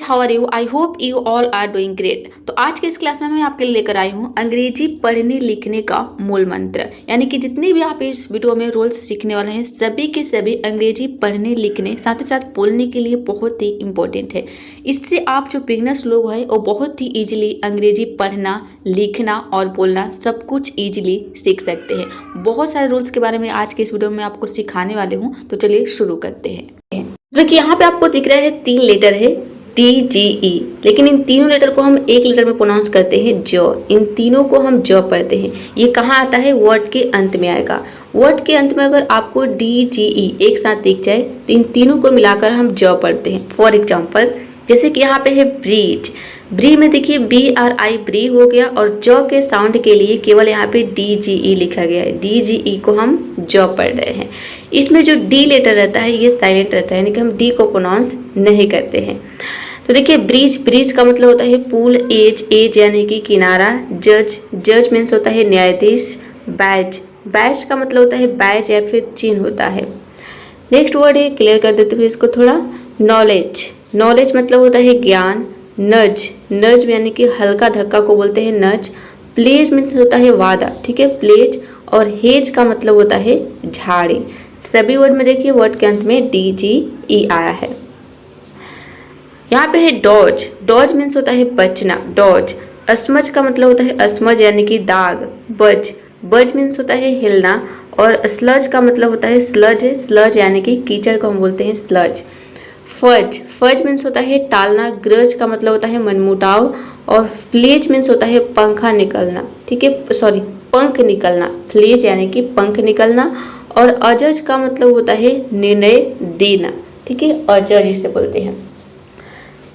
How are you? I hope you all are doing great. तो आज के इस क्लास में मैं आपके लिए लेकर आई हूँ अंग्रेजी पढ़ने लिखने का मूल मंत्र, यानी कि जितने भी आप इस वीडियो में रूल्स सीखने वाले हैं सभी के सभी अंग्रेजी पढ़ने लिखने साथ ही साथ बोलने के लिए बहुत ही इंपॉर्टेंट है। इससे आप जो बिगनर्स लोग हैं वो बहुत ही ईजिली अंग्रेजी पढ़ना लिखना और बोलना सब कुछ ईजिली सीख सकते हैं। बहुत सारे रूल्स के बारे में आज के इस वीडियो में आपको सिखाने वाले हूँ, तो चलिए शुरू करते हैं। देखिए यहाँ पे आपको दिख रहा है 3 लेटर है TGE, लेकिन इन तीनों लेटर को हम एक लेटर में प्रोनाउंस करते हैं ज। इन तीनों को हम ज पढ़ते हैं। ये कहाँ आता है? वर्ड के अंत में आएगा। वर्ड के अंत में अगर आपको DGE एक साथ दिख जाए तो इन तीनों को मिलाकर हम ज पढ़ते हैं। फॉर एग्जाम्पल जैसे कि यहाँ पे है ब्रीज, ब्री में देखिए BRI ब्री हो गया और ज के साउंड के लिए केवल यहाँ पे DGE लिखा गया है। DGE को हम ज पढ़ रहे हैं। इसमें जो D लेटर रहता है ये साइलेंट रहता है, यानी कि हम D को प्रोनाउंस नहीं करते हैं। तो देखिए ब्रिज, ब्रिज का मतलब होता है पुल, एज, एज यानी कि किनारा, जज, जज मीन्स होता है न्यायाधीश, बैज, बैज का मतलब होता है बैज या फिर चिन्ह होता है। नेक्स्ट वर्ड है, क्लियर कर देते हुए इसको थोड़ा, नॉलेज, नॉलेज मतलब होता है ज्ञान, नज, नज यानी कि हल्का धक्का को बोलते हैं नज, प्लेज मीन्स होता है वादा, ठीक है प्लेज, और हेज का मतलब होता है झाड़ी। सभी वर्ड में देखिए वर्ड के अंत में DGE आया है। यहाँ पे है डॉज, डॉज मीन्स होता है बचना, डॉज। असमझ का मतलब होता है असमझ यानी कि दाग, बज, बज मीन्स होता है हिलना, और स्लज का मतलब होता है स्लज है, स्लज यानी कि कीचड़ को हम बोलते हैं स्लज। फज, फज मीन्स होता है टालना, ग्रज का मतलब होता है मनमुटाव, और फ्लेज मीन्स होता है पंखा निकलना, ठीक है सॉरी पंख निकलना, फ्लेज यानी कि पंख निकलना, और अजज का मतलब होता है निर्णय देना, ठीक है अजज इसे बोलते हैं।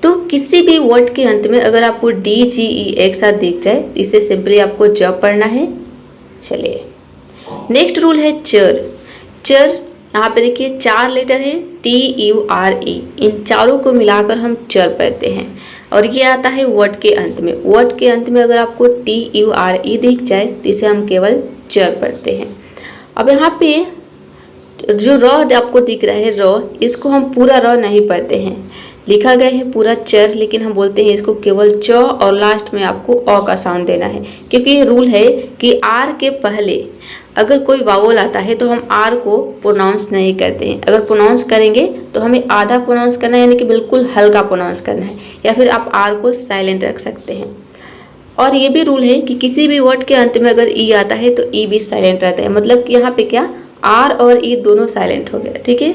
तो किसी भी वर्ड के अंत में अगर आपको DGE एक साथ दिख जाए इसे सिंपली आपको ज पढ़ना है। चलिए नेक्स्ट रूल है चर, चर यहाँ पे देखिए 4 लेटर है TURE, इन चारों को मिलाकर हम चर पढ़ते हैं और ये आता है वर्ड के अंत में। वर्ड के अंत में अगर आपको TURE दिख जाए तो इसे हम केवल चर पढ़ते हैं। अब यहाँ पे जो र आपको दिख रहा है र, इसको हम पूरा र नहीं पढ़ते हैं, लिखा गया है पूरा चर, लेकिन हम बोलते हैं इसको केवल च और लास्ट में आपको अ का साउंड देना है, क्योंकि ये रूल है कि आर के पहले अगर कोई वावल आता है तो हम आर को प्रोनाउंस नहीं करते हैं। अगर प्रोनाउंस करेंगे तो हमें आधा प्रोनाउंस करना है, यानी कि बिल्कुल हल्का प्रोनाउंस करना है, या फिर आप आर को साइलेंट रख सकते हैं। और ये भी रूल है कि किसी भी वर्ड के अंत में अगर ई आता है तो ई भी साइलेंट रहता है, मतलब कि यहाँ पे क्या आर और ई दोनों साइलेंट हो गया, ठीक है।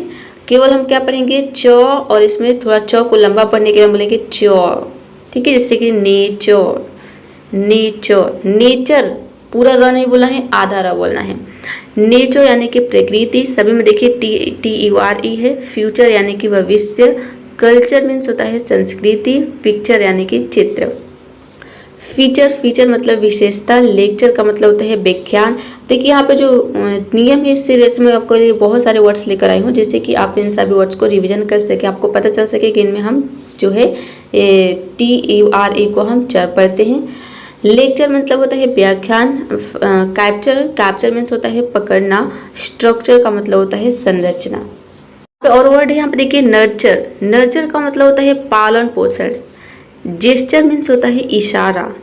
केवल हम क्या पढ़ेंगे च, और इसमें थोड़ा च को लंबा पढ़ने के लिए हम बोलेंगे च, ठीक है, जैसे कि नेचर, नेचर, नेचर पूरा र नहीं बोलना है, आधा र बोलना है। नेचर यानी कि प्रकृति, सभी में देखिए TURE है। फ्यूचर यानी कि भविष्य, कल्चर मीन्स होता है संस्कृति, पिक्चर यानी कि चित्र, फीचर, फीचर मतलब विशेषता, लेक्चर का मतलब होता है व्याख्यान। देखिए यहाँ पे जो नियम है इससे रिलेटेड मैं आपको लिए बहुत सारे वर्ड्स लेकर आई हूँ, जैसे कि आप इन सभी वर्ड्स को रिवीजन कर सके, आपको पता चल सके कि इनमें हम जो है TURE को हम चर पढ़ते हैं। लेक्चर मतलब होता है व्याख्यान, कैप्चर, कैप्चर मीन्स होता है पकड़ना, स्ट्रक्चर का मतलब होता है संरचना। और वर्ड है यहाँ पे देखिए नर्चर, नर्चर का मतलब होता है पालन पोषण, जेस्चर मीन्स होता है इशारा,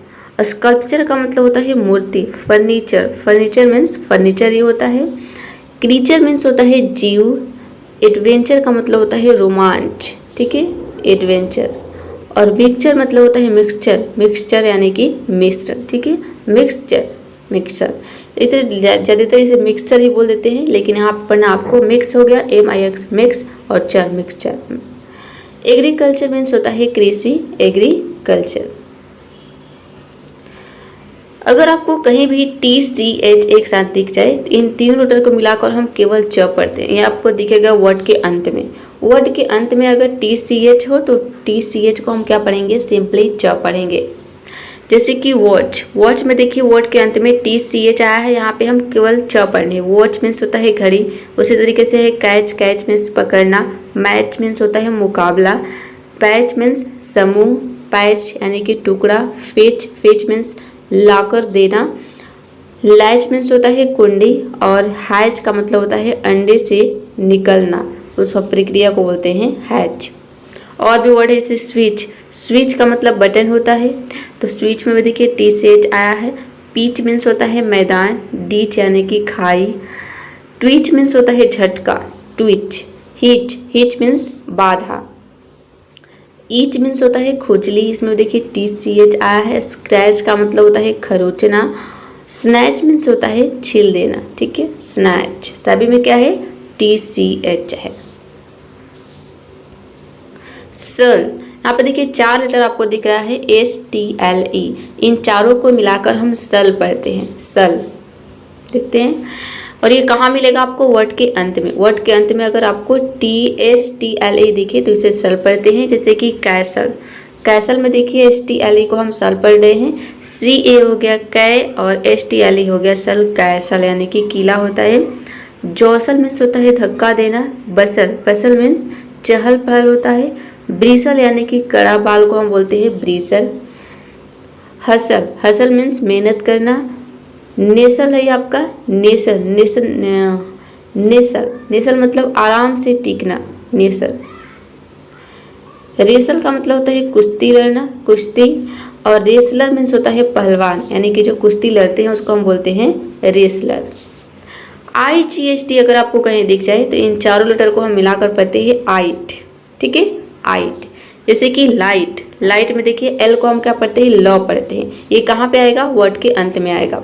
स्कल्पचर का मतलब होता है मूर्ति, फर्नीचर, फर्नीचर मीन्स फर्नीचर ही होता है, क्रीचर मीन्स होता है जीव, एडवेंचर का मतलब होता है रोमांच, ठीक है एडवेंचर, और मिक्सचर मतलब होता है मिक्सचर, मिक्सचर यानी कि मिश्र, ठीक है मिक्सचर, मिक्सचर, इधर ज़्यादातर इसे मिक्सचर ही बोल देते हैं, लेकिन यहाँ पर पढ़ना आपको मिक्स हो गया MIX मिक्स, और चर मिक्सचर। एग्रीकल्चर मीन्स होता है कृषि, एग्रीकल्चर। अगर आपको कहीं भी TCH एक साथ दिख जाए तो इन तीनों लेटर को मिलाकर हम केवल च पढ़ते हैं। ये आपको दिखेगा वर्ड के अंत में, वर्ड के अंत में अगर TCH हो तो TCH को हम क्या पढ़ेंगे, सिंपली च पढ़ेंगे। जैसे कि वॉच, वॉच में देखिए वर्ड के अंत में TCH आया है, यहाँ पे हम केवल च पढ़ने। वॉच मीन्स होता है घड़ी, उसी तरीके से है कैच, कैच मीन्स पकड़ना, मैच मीन्स होता है मुकाबला, पैच मीन्स समूह, पैच यानी कि टुकड़ा, फेच, फेच मीन्स लाकर देना, लैच मीन्स होता है कुंडी, और हैच का मतलब होता है अंडे से निकलना, उस प्रक्रिया को बोलते हैं हैच। और भी वर्ड है जैसे स्विच, स्विच का मतलब बटन होता है, तो स्विच में भी देखिए टी से एच आया है। पीच मीन्स होता है मैदान, डीच यानी कि खाई। ट्विच मीन्स होता है झटका, ट्विच। हिच, हिच मीन्स बाधा। ईच मीन्स होता है खुजली, इसमें देखिए टी सी एच आया है। स्क्रैच का मतलब होता है खरोचना। स्नैच मीन्स होता है छील देना, ठीक है, स्नैच। सभी में क्या है, टी सी एच है। सल, यहाँ पे देखिए 4 लेटर आपको दिख रहा है, STLE। इन चारों को मिलाकर हम सल पढ़ते हैं, सल। देखते हैं, और ये कहाँ मिलेगा आपको, वर्ड के अंत में। वर्ड के अंत में अगर आपको TSTLE दिखे तो इसे सल पढ़ते हैं, जैसे कि कैसल। कैसल में देखिए STLE को हम सल पढ़ रहे हैं। CA हो गया कै और STLE हो गया सल, कैसल यानी कि किला होता है। जौसल मीन्स होता है धक्का देना। बसल, बसल मीन्स चहल पहल होता है। ब्रीसल यानी कि कड़ा बाल को हम बोलते हैं ब्रीसल। हसल, हसल मीन्स मेहनत करना। नेसल है आपका नेसल, नेसल नेसल, नेसल मतलब आराम से टिकना, नेसल। रेसल का मतलब होता है कुश्ती लड़ना, कुश्ती। और रेसलर मीन्स होता है पहलवान, यानी कि जो कुश्ती लड़ते हैं उसको हम बोलते हैं रेसलर। IGST अगर आपको कहीं दिख जाए तो इन चारों लेटर को हम मिलाकर पढ़ते हैं आइट, ठीक है, आइट। जैसे कि लाइट, लाइट में देखिए L को हम क्या पढ़ते हैं, लॉ पढ़ते हैं। ये कहाँ पे आएगा, वर्ड के अंत में आएगा।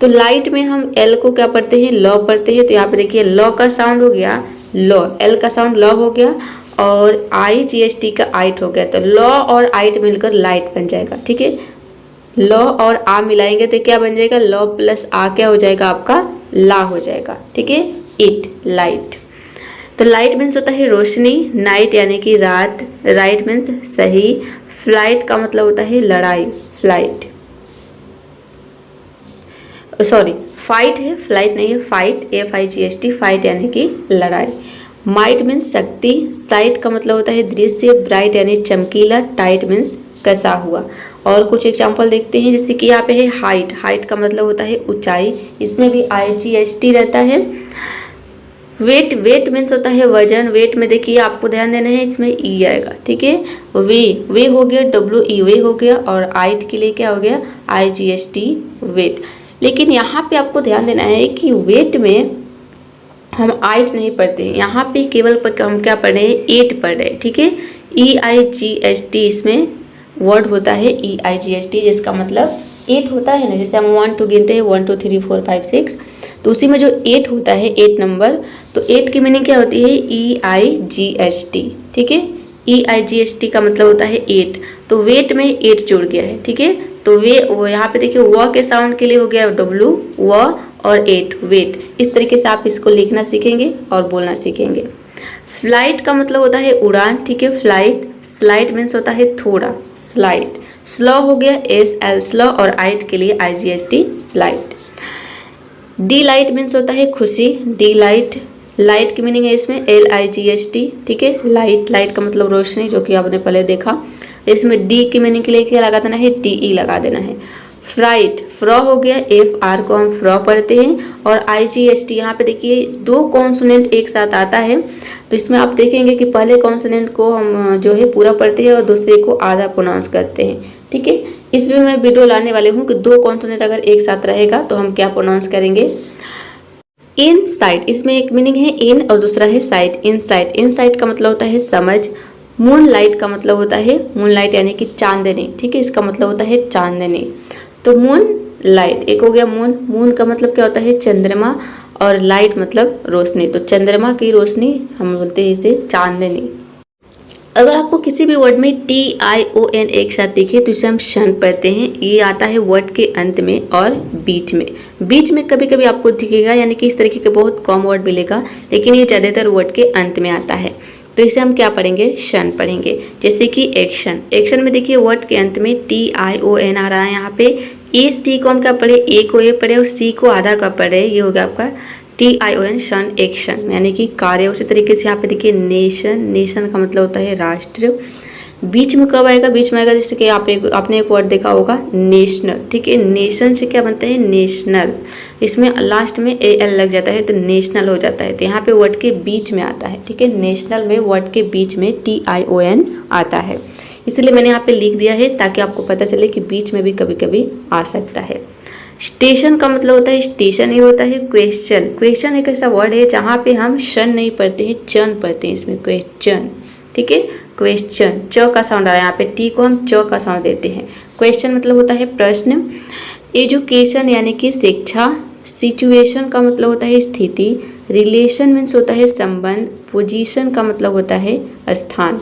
तो लाइट में हम L को क्या पढ़ते हैं, लॉ पढ़ते हैं। तो यहाँ पे देखिए लॉ का साउंड हो गया लॉ, L का साउंड लॉ हो गया, और IGST का आइट हो गया। तो लॉ और आइट मिलकर लाइट बन जाएगा, ठीक है। लॉ और आ मिलाएंगे तो क्या बन जाएगा, लॉ प्लस आ क्या हो जाएगा आपका, ला हो जाएगा, ठीक है, इट, लाइट। तो लाइट मीन्स होता है रोशनी। नाइट यानी कि रात। राइट मीन्स सही। फ्लाइट का मतलब होता है लड़ाई, फ्लाइट, सॉरी फाइट है, फ्लाइट नहीं है, फाइट, FIGHT, फाइट यानी कि लड़ाई। माइट मीन्स शक्ति। साइट का मतलब होता है दृश्य। ब्राइट यानी चमकीला। टाइट मीन्स कसा हुआ। और कुछ एग्जाम्पल देखते हैं, जैसे कि यहाँ पे है हाइट, हाइट का मतलब होता है ऊंचाई, इसमें भी IGST रहता है। वेट, वेट मीन्स होता है वजन। वेट में देखिए आपको ध्यान देना है, इसमें ई आएगा, ठीक है। वे हो गया WE, वे हो गया। और आइट के लिए क्या हो गया, IGST, वेट। लेकिन यहाँ पे आपको ध्यान देना है कि वेट में हम आइट नहीं पढ़ते हैं, यहाँ पे केवल हम क्या पढ़ रहे हैं, एट पढ़ रहे हैं, ठीक है। EIGST इसमें वर्ड होता है, EIGST, जिसका मतलब 8 होता है ना। जैसे हम 1 2 गिनते हैं, 1 2 3 4 5 6, तो उसी में जो 8 होता है, 8 नंबर, तो 8 की मीनिंग क्या होती है, EIGST, ठीक है। EIGST का मतलब होता है 8। तो वेट में 8 जुड़ गया है, ठीक है। तो वो यहाँ पे देखिए व के साउंड के लिए हो गया W, व और 8, वेट। इस तरीके से आप इसको लिखना सीखेंगे और बोलना सीखेंगे। फ्लाइट का मतलब होता है उड़ान, ठीक है, फ्लाइट। स्लाइड मीन्स होता है थोड़ा, स्लाइड। स्लो हो गया SL, स्लो। और आइट के लिए IGST, स्लाइट। डिलाइट मीन्स होता है खुशी, डिलाइट। लाइट की मीनिंग है इसमें LIGHT, ठीक है, लाइट। लाइट का मतलब रोशनी, जो कि आपने पहले देखा। इसमें डी की मीनिंग के लिए क्या लगा देना है, TE लगा देना है। फ्राइट, फ्रॉ हो गया, FR को हम फ्रॉ पढ़ते हैं। और IGST यहाँ पे देखिए 2 कॉन्सोनेंट एक साथ आता है, तो इसमें आप देखेंगे कि पहले कॉन्सोनेंट को हम जो है पूरा पढ़ते हैं और दूसरे को आधा प्रोनाउंस करते हैं, ठीक है। इसमें मैं वीडियो लाने वाले हूँ कि 2 कॉन्सोनेंट अगर एक साथ रहेगा तो हम क्या प्रोनाउंस करेंगे। इन साइट, इसमें एक मीनिंग है इन और दूसरा है साइट, इन साइट। इन साइट का मतलब होता है समझ। मून लाइट का मतलब होता है, मून लाइट यानी कि चांदनी, ठीक है, इसका मतलब होता है चांदनी। तो मून लाइट, एक हो गया मून। मून का मतलब क्या होता है, चंद्रमा। और लाइट मतलब रोशनी, तो चंद्रमा की रोशनी हम बोलते हैं इसे चांदनी। अगर आपको किसी भी वर्ड में TION एक साथ दिखे तो इसे हम शन पढ़ते हैं। ये आता है वर्ड के अंत में और बीच में। बीच में कभी कभी आपको दिखेगा, यानी कि इस तरीके के बहुत कम वर्ड मिलेगा, लेकिन ये ज़्यादातर वर्ड के अंत में आता है, तो इसे हम क्या पढ़ेंगे, शन पढ़ेंगे। जैसे कि एक्शन, एक्शन में देखिए वर्ड के अंत में TION आ रहा है। यहाँ पे ST को हम क्या पढ़े, ए को ए पढ़े और C को आधा का पढ़े, ये होगा आपका TION, शन, एक्शन यानी कि कार्य। उसी तरीके से यहाँ पे देखिए नेशन, नेशन का मतलब होता है राष्ट्र। बीच में कब आएगा, बीच में आएगा जैसे कि आपने एक वर्ड देखा होगा नेशनल, ठीक है। नेशन से क्या बनता है, नेशनल, इसमें लास्ट में AL लग जाता है तो नेशनल हो जाता है। तो यहाँ पे वर्ड के बीच में आता है, ठीक है। नेशनल में वर्ड के बीच में TION आता है, इसलिए मैंने यहाँ पे लिख दिया है ताकि आपको पता चले कि बीच में भी कभी कभी आ सकता है। स्टेशन का मतलब होता है, स्टेशन ही होता है क्वेश्चन। क्वेश्चन एक ऐसा वर्ड है जहाँ पे हम शन नहीं पढ़ते हैं, चन पढ़ते हैं इसमें, क्वेश्चन, ठीक है। क्वेश्चन, च का साउंड आ रहा है यहाँ पे, टी को हम च का साउंड देते हैं। क्वेश्चन मतलब होता है प्रश्न। एजुकेशन यानी कि शिक्षा। सिचुएशन का मतलब होता है स्थिति। रिलेशन मीन्स होता है संबंध। पोजीशन का मतलब होता है स्थान।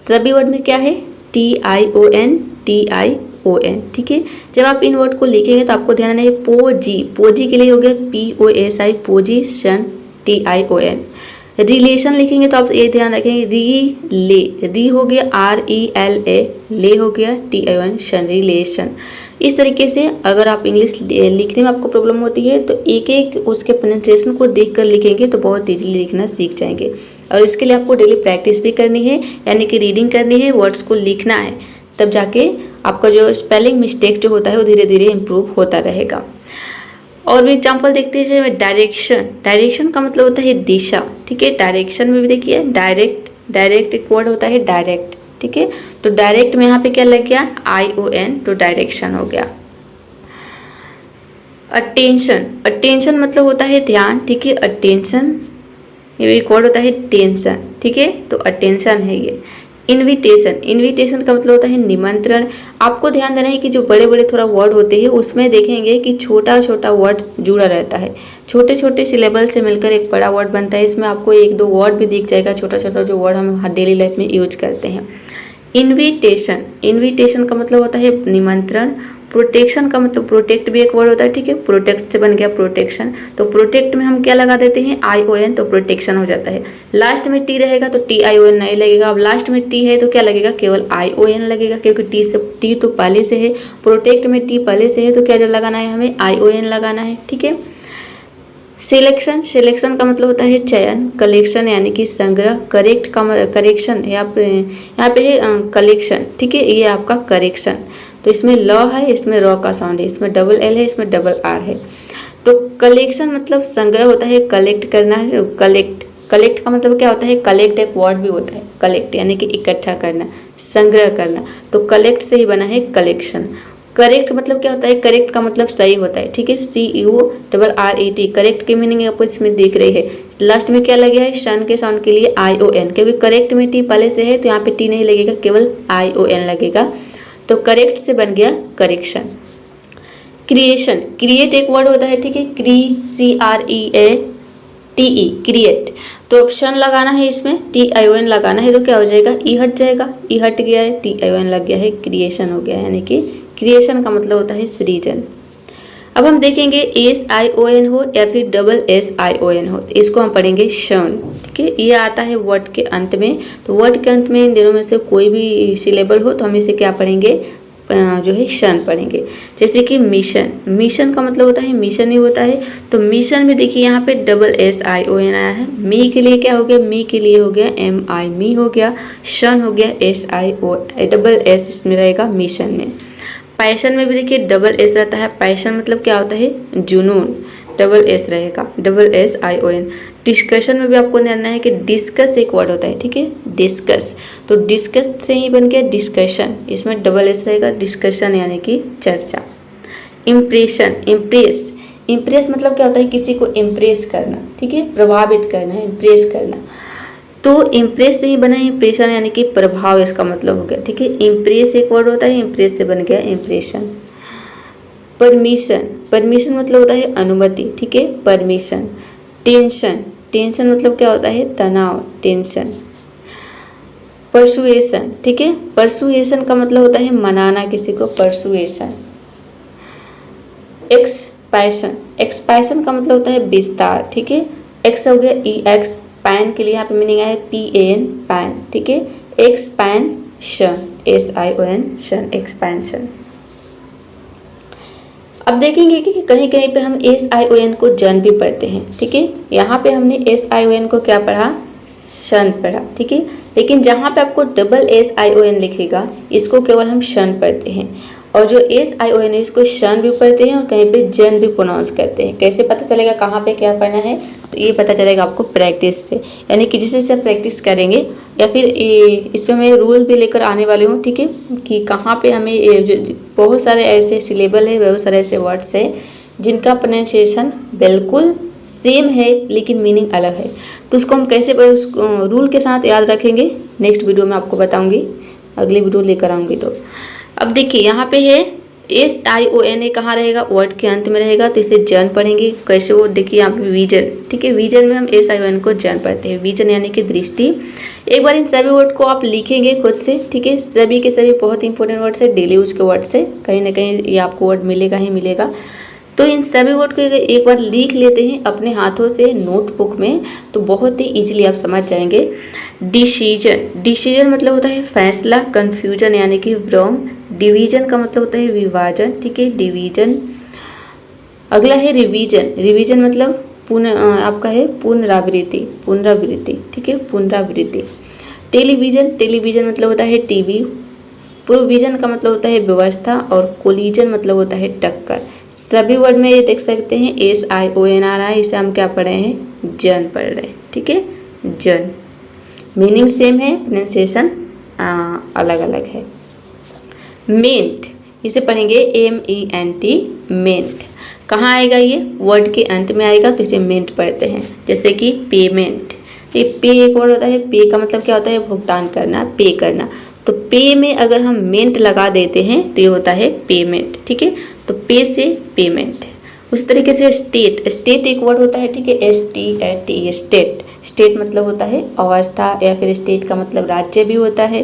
सभी वर्ड में क्या है, TION, TION, ठीक है। जब आप इन वर्ड को लिखेंगे तो आपको ध्यान है पोजी, पोजी के लिए हो गया POSI, पोजीशन, TION। रिलेशन लिखेंगे तो आप ये ध्यान रखेंगे री हो गया RELA, ले हो गया TION, शन, रिलेशन। इस तरीके से अगर आप इंग्लिश लिखने में आपको प्रॉब्लम होती है तो एक एक उसके प्रोनाउंसिएशन को देखकर लिखेंगे तो बहुत ईजिली लिखना सीख जाएंगे। और इसके लिए आपको डेली प्रैक्टिस भी करनी है, यानी कि रीडिंग करनी है, वर्ड्स को लिखना है, तब जाके आपका जो स्पेलिंग मिस्टेक जो होता है वो धीरे धीरे इम्प्रूव होता रहेगा। और भी एग्जाम्पल देखते हैं, डायरेक्शन। डायरेक्शन का मतलब होता है दिशा, ठीक है। डायरेक्शन में भी देखिए डायरेक्ट एक वर्ड होता है डायरेक्ट, ठीक है। तो डायरेक्ट में यहाँ पे क्या लग गया, ION, तो डायरेक्शन हो गया। अटेंशन, अटेंशन मतलब होता है ध्यान, ठीक है। अटेंशन ये एक वर्ड होता है टेंशन, ठीक है, तो अटेंशन है ये। इनविटेशन, इनविटेशन का मतलब होता है निमंत्रण। आपको ध्यान देना है कि जो बड़े बड़े थोड़ा वर्ड होते हैं उसमें देखेंगे कि छोटा छोटा वर्ड जुड़ा रहता है, छोटे छोटे सिलेबल से मिलकर एक बड़ा वर्ड बनता है। इसमें आपको एक दो वर्ड भी दिख जाएगा, छोटा छोटा जो वर्ड हम डेली लाइफ में यूज करते हैं। इनविटेशन, इनविटेशन का मतलब होता है निमंत्रण। प्रोटेक्शन का मतलब, प्रोटेक्ट भी एक वर्ड होता है, ठीक है। प्रोटेक्ट से बन गया प्रोटेक्शन, तो प्रोटेक्ट में हम क्या लगा देते हैं, ION, तो प्रोटेक्शन हो जाता है। लास्ट में T रहेगा तो TION नहीं लगेगा। अब लास्ट में T है तो क्या लगेगा, केवल ION लगेगा, क्योंकि T तो पहले से है, प्रोटेक्ट में T पहले से है, तो क्या जब लगाना है, हमें ION लगाना है, ठीक है। सिलेक्शन, सिलेक्शन का मतलब होता है चयन। कलेक्शन यानी कि संग्रह। करेक्ट का करेक्शन, यहाँ पे है कलेक्शन, ठीक है, ये आपका करेक्शन। तो इसमें ल है, इसमें र का साउंड है, इसमें डबल L है, इसमें डबल R है। तो कलेक्शन मतलब संग्रह होता है, कलेक्ट करना है। कलेक्ट, कलेक्ट का मतलब क्या होता है, कलेक्ट एक वर्ड भी होता है, कलेक्ट यानी कि इकट्ठा करना, संग्रह करना, तो कलेक्ट से ही बना है कलेक्शन। करेक्ट मतलब क्या होता है, करेक्ट का मतलब सही होता है, ठीक है। CURRET, करेक्ट की मीनिंग आपको इसमें दिख रही है। लास्ट में क्या लगे है, शन के साउंड के लिए ION, क्योंकि करेक्ट में T पहले से है तो यहाँ पे T नहीं लगेगा, केवल ION लगेगा, तो करेक्ट से बन गया करेक्शन। क्रिएशन, क्रिएट एक वर्ड होता है, ठीक है। CREATE, क्रिएट, तो ऑप्शन लगाना है, इसमें TION लगाना है, तो क्या हो जाएगा, ई हट जाएगा, ई हट गया है, TION लग गया है, क्रिएशन हो गया, यानी कि क्रिएशन का मतलब होता है सृजन। अब हम देखेंगे SION हो या फिर SSION हो, तो इसको हम पढ़ेंगे शन, ठीक है। ये आता है वर्ड के अंत में, तो वर्ड के अंत में इन दिनों में से कोई भी सिलेबल हो तो हम इसे क्या पढ़ेंगे, जो है शन पढ़ेंगे। जैसे कि मिशन, मिशन का मतलब होता है मिशन ही होता है, तो मिशन में देखिए यहाँ पे SSION आया है। मी के लिए क्या हो गया, मी के लिए हो गया MI, मी हो गया। शन हो गया SION, इसमें रहेगा मिशन में। पैशन में भी देखिए S रहता है, पैशन मतलब क्या होता है, जुनून, S रहेगा, SSION। डिस्कशन में भी आपको जानना है कि डिस्कस एक वर्ड होता है, ठीक है, डिस्कस, तो डिस्कस से ही बन गया डिस्कशन, इसमें S रहेगा, डिस्कशन यानी कि चर्चा। इम्प्रेशन, इम्प्रेस, इम्प्रेस मतलब क्या होता है, किसी को इम्प्रेस करना, ठीक है, प्रभावित करना, इम्प्रेस करना, तो इम्प्रेस से ही बना इम्प्रेशन यानी कि प्रभाव, इसका मतलब हो गया, ठीक है। इम्प्रेस एक वर्ड होता है, इम्प्रेस से बन गया इम्प्रेशन। परमिशन, परमिशन मतलब होता है अनुमति, ठीक है, परमिशन। टेंशन, टेंशन मतलब क्या होता है, तनाव, टेंशन। परसुएशन, ठीक है, परसुएशन का मतलब होता है मनाना किसी को, परसुएशन। एक्सपैशन, एक्सपैशन का मतलब होता है विस्तार, ठीक है। एक्स हो गया EX, पैन के लिए यहाँ पे मीनिंग है PAN, पैन, ठीक है। एक्सपैंशन, SION, शन, एक्सपैंशन। अब देखेंगे कि कहीं कहीं पे हम SION को जन भी पढ़ते हैं, ठीक है। यहाँ पे हमने SION को क्या पढ़ा, शन पढ़ा, ठीक है। लेकिन जहाँ पे आपको SSION लिखेगा इसको केवल हम शन पढ़ते हैं, और जो SION है इसको शन भी पढ़ते हैं और कहीं पे जन भी प्रोनाउंस करते हैं। कैसे पता चलेगा कहाँ पे क्या पढ़ना है? तो ये पता चलेगा आपको प्रैक्टिस से, यानी कि जिससे से प्रैक्टिस करेंगे, या फिर इस पर मैं रूल भी लेकर आने वाली हूँ, ठीक है, कि कहाँ पे हमें बहुत सारे ऐसे सिलेबल है, बहुत सारे ऐसे वर्ड्स है जिनका प्रोनाउंसिएशन बिल्कुल सेम है लेकिन मीनिंग अलग है। तो उसको हम कैसे उस रूल के साथ याद रखेंगे नेक्स्ट वीडियो में आपको बताऊंगी, अगली वीडियो लेकर आऊँगी। तो अब देखिए यहाँ पे है SION कहाँ रहेगा? वर्ड के अंत में रहेगा, तो इसे जन पढ़ेंगे। कैसे? वो देखिए यहाँ पे विजन, ठीक है, विजन में हम SION को जन पढ़ते हैं। विजन यानी कि दृष्टि। एक बार इन सभी वर्ड को आप लिखेंगे खुद से, ठीक है, सभी के सभी बहुत इंपॉर्टेंट वर्ड्स है, डेली यूज के वर्ड्स है, कहीं ना कहीं ये आपको वर्ड मिलेगा ही मिलेगा। तो इन सभी वर्ड को एक बार लिख लेते हैं अपने हाथों से नोटबुक में, तो बहुत ही इजीली आप समझ जाएंगे। डिसीजन, डिसीजन मतलब होता है फैसला। कन्फ्यूजन यानी कि भ्रम। डिवीजन का मतलब होता है विभाजन, ठीक है, डिवीजन। अगला है रिवीजन, रिवीजन मतलब आपका है पुनरावृत्ति, पुनरावृत्ति, ठीक है, पुनरावृत्ति। टेलीविजन, टेलीविजन मतलब होता है टीवी। प्रोविजन का मतलब होता है व्यवस्था, और कोलिजन मतलब होता है टक्कर। सभी वर्ड में ये देख सकते हैं SION आ रहा है, इसे हम क्या पढ़ रहे हैं? जन पढ़ रहे हैं, ठीक है, जन। मीनिंग सेम है, प्रोनाउंसिएशन अलग अलग है। मेंट, इसे पढ़ेंगे MENT, मेंट। कहाँ आएगा ये? वर्ड के अंत में आएगा, तो इसे मेंट पढ़ते हैं। जैसे कि पेमेंट, ये पे एक वर्ड होता है, पे का मतलब क्या होता है? भुगतान करना, पे करना। तो पे में अगर हम मेंट लगा देते हैं तो ये होता है पेमेंट, ठीक है, तो पे से पेमेंट। उस तरीके से स्टेट, स्टेट एक वर्ड होता है, ठीक है, STAT, स्टेट। स्टेट मतलब होता है अवस्था, या फिर स्टेट का मतलब राज्य भी होता है।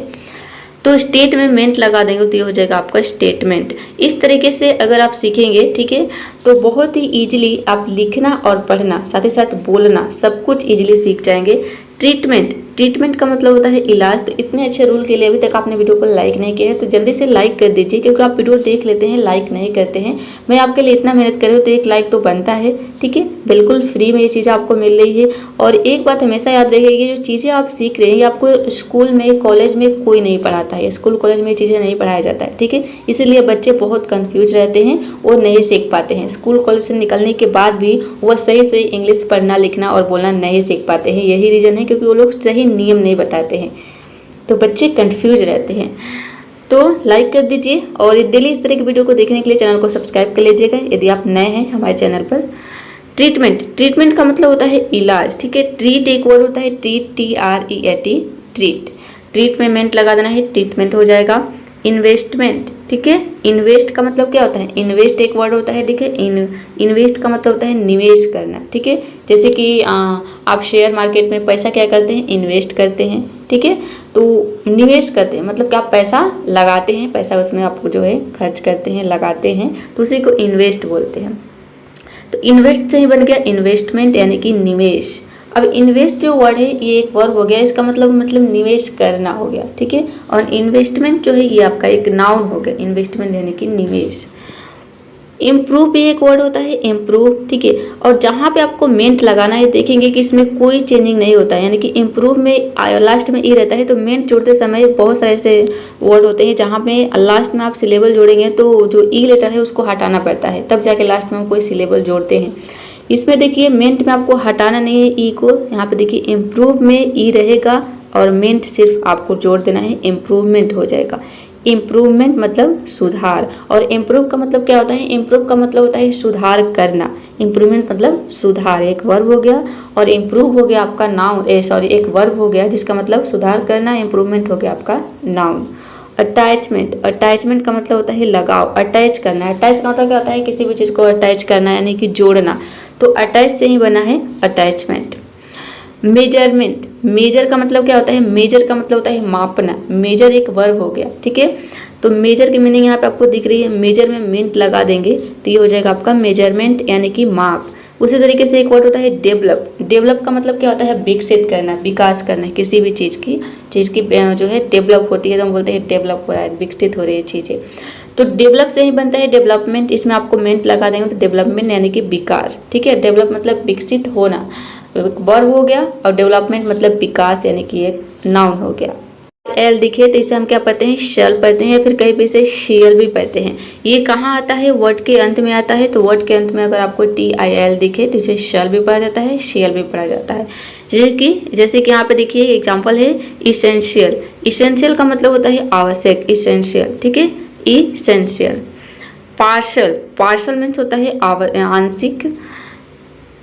तो स्टेट में मेंट लगा देंगे तो ये हो जाएगा आपका स्टेटमेंट। इस तरीके से अगर आप सीखेंगे, ठीक है, तो बहुत ही ईजिली आप लिखना और पढ़ना, साथ ही साथ बोलना, सब कुछ ईजिली सीख जाएंगे। ट्रीटमेंट, ट्रीटमेंट का मतलब होता है इलाज। तो इतने अच्छे रूल के लिए अभी तक आपने वीडियो को लाइक नहीं किया है तो जल्दी से लाइक कर दीजिए, क्योंकि आप वीडियो देख लेते हैं, लाइक नहीं करते हैं। मैं आपके लिए इतना मेहनत कर रही हूँ तो एक लाइक तो बनता है, ठीक है, बिल्कुल फ्री में ये चीज़ें आपको मिल रही है। और एक बात हमेशा याद रखिएगा, जो चीज़ें आप सीख रहे हैं ये आपको स्कूल में, कॉलेज में कोई नहीं पढ़ाता है, स्कूल कॉलेज में ये चीज़ें नहीं पढ़ाया जाता है, ठीक है, इसीलिए बच्चे बहुत कन्फ्यूज रहते हैं और नहीं सीख पाते हैं। स्कूल कॉलेज से निकलने के बाद भी वह सही से इंग्लिश पढ़ना, लिखना और बोलना नहीं सीख पाते हैं। यही रीज़न है, क्योंकि वो लोग सही नियम नहीं बताते हैं, तो बच्चे कंफ्यूज रहते हैं। तो लाइक कर दीजिए, और डेली इस तरह की वीडियो को देखने के लिए चैनल को सब्सक्राइब कर लीजिएगा यदि आप नए हैं हमारे चैनल पर। ट्रीटमेंट, ट्रीटमेंट का मतलब होता है इलाज, ठीक है, ट्रीट एक वर्ड होता है, TREAT, ट्रीट। ट्रीट में मेंट लगा देना है, ट्रीटमेंट हो जाएगा। इन्वेस्टमेंट, ठीक है, इन्वेस्ट का मतलब क्या होता है? इन्वेस्ट एक वर्ड होता है, ठीक है, इन्वेस्ट का मतलब होता है निवेश करना, ठीक है, जैसे कि आप शेयर मार्केट में पैसा क्या करते हैं? इन्वेस्ट करते हैं, ठीक है, तो निवेश करते हैं मतलब कि आप पैसा लगाते हैं, पैसा उसमें आपको जो है खर्च करते हैं, लगाते हैं, तो उसी को इन्वेस्ट बोलते हैं। तो इन्वेस्ट से ही बन गया इन्वेस्टमेंट यानी कि निवेश। अब इन्वेस्ट जो वर्ड है ये एक वर्ब हो गया, इसका मतलब निवेश करना हो गया, ठीक है, और इन्वेस्टमेंट जो है ये आपका एक नाउन हो गया, इन्वेस्टमेंट यानी कि निवेश। इम्प्रूव भी एक वर्ड होता है, इम्प्रूव, ठीक है, और जहाँ पे आपको मेंट लगाना है देखेंगे कि इसमें कोई चेंजिंग नहीं होता है, यानी कि इम्प्रूव में लास्ट में ई रहता है, तो मेंट जोड़ते समय बहुत सारे ऐसे वर्ड होते हैं जहाँ पे लास्ट में आप सिलेबल जोड़ेंगे तो जो ई लेटर है उसको हटाना पड़ता है, तब जाके लास्ट में हम कोई सिलेबल जोड़ते हैं। इसमें देखिए मेंट में आपको हटाना नहीं है ई को, यहाँ पे देखिए इम्प्रूव में ई रहेगा और मेंट सिर्फ आपको जोड़ देना है, इम्प्रूवमेंट हो जाएगा। इम्प्रूवमेंट मतलब सुधार, और इम्प्रूव का मतलब क्या होता है? इम्प्रूव का मतलब होता है सुधार करना। इम्प्रूवमेंट मतलब सुधार, एक वर्ब हो गया, और इम्प्रूव हो गया आपका नाउन, एक वर्ब हो गया जिसका मतलब सुधार करना, इम्प्रूवमेंट हो गया आपका नाउन। अटैचमेंट, अटैचमेंट का मतलब होता है लगाव, अटैच करना। अटैच का मतलब क्या होता है? किसी भी चीज़ को अटैच करना यानी कि जोड़ना, तो अटैच से ही बना है अटैचमेंट। मेजरमेंट, मेजर का मतलब क्या होता है? मेजर का मतलब होता है मापना, मेजर एक वर्ब हो गया, ठीक है, तो मेजर की मीनिंग यहाँ पे आपको दिख रही है, मेजर में मेंट लगा देंगे तो ये हो जाएगा आपका मेजरमेंट यानी कि माप। उसी तरीके से एक वर्ड होता है डेवलप, डेवलप का मतलब क्या होता है? विकसित करना, विकास करना, किसी भी चीज़ की जो है डेवलप होती है तो हम बोलते हैं डेवलप हो रहा है, विकसित हो रही है चीज़ें, तो डेवलप से ही बनता है डेवलपमेंट। इसमें आपको मेंट लगा देंगे तो डेवलपमेंट यानी कि विकास, ठीक है, डेवलप मतलब विकसित होना। एक वर्ब हो गया, और डेवलपमेंट मतलब विकास यानी कि एक नाउन हो गया। एल दिखे तो इसे हम क्या पढ़ते हैं, शल पढ़ते हैं, या फिर कहीं पे इसे शेल भी पढ़ते हैं। ये कहाँ आता है, वर्ड के अंत में आता है। तो वर्ड के अंत में अगर आपको TIL दिखे तो इसे शल भी पढ़ा जाता है, शेल भी पढ़ा जाता है। जैसे कि यहाँ पे देखिए एग्जाम्पल है इसेंशियल। इसेंशियल का मतलब होता है आवश्यक, इसेंशियल, ठीक है, इसेंशियल। पार्शल, पार्शल मीन्स होता है आंशिक।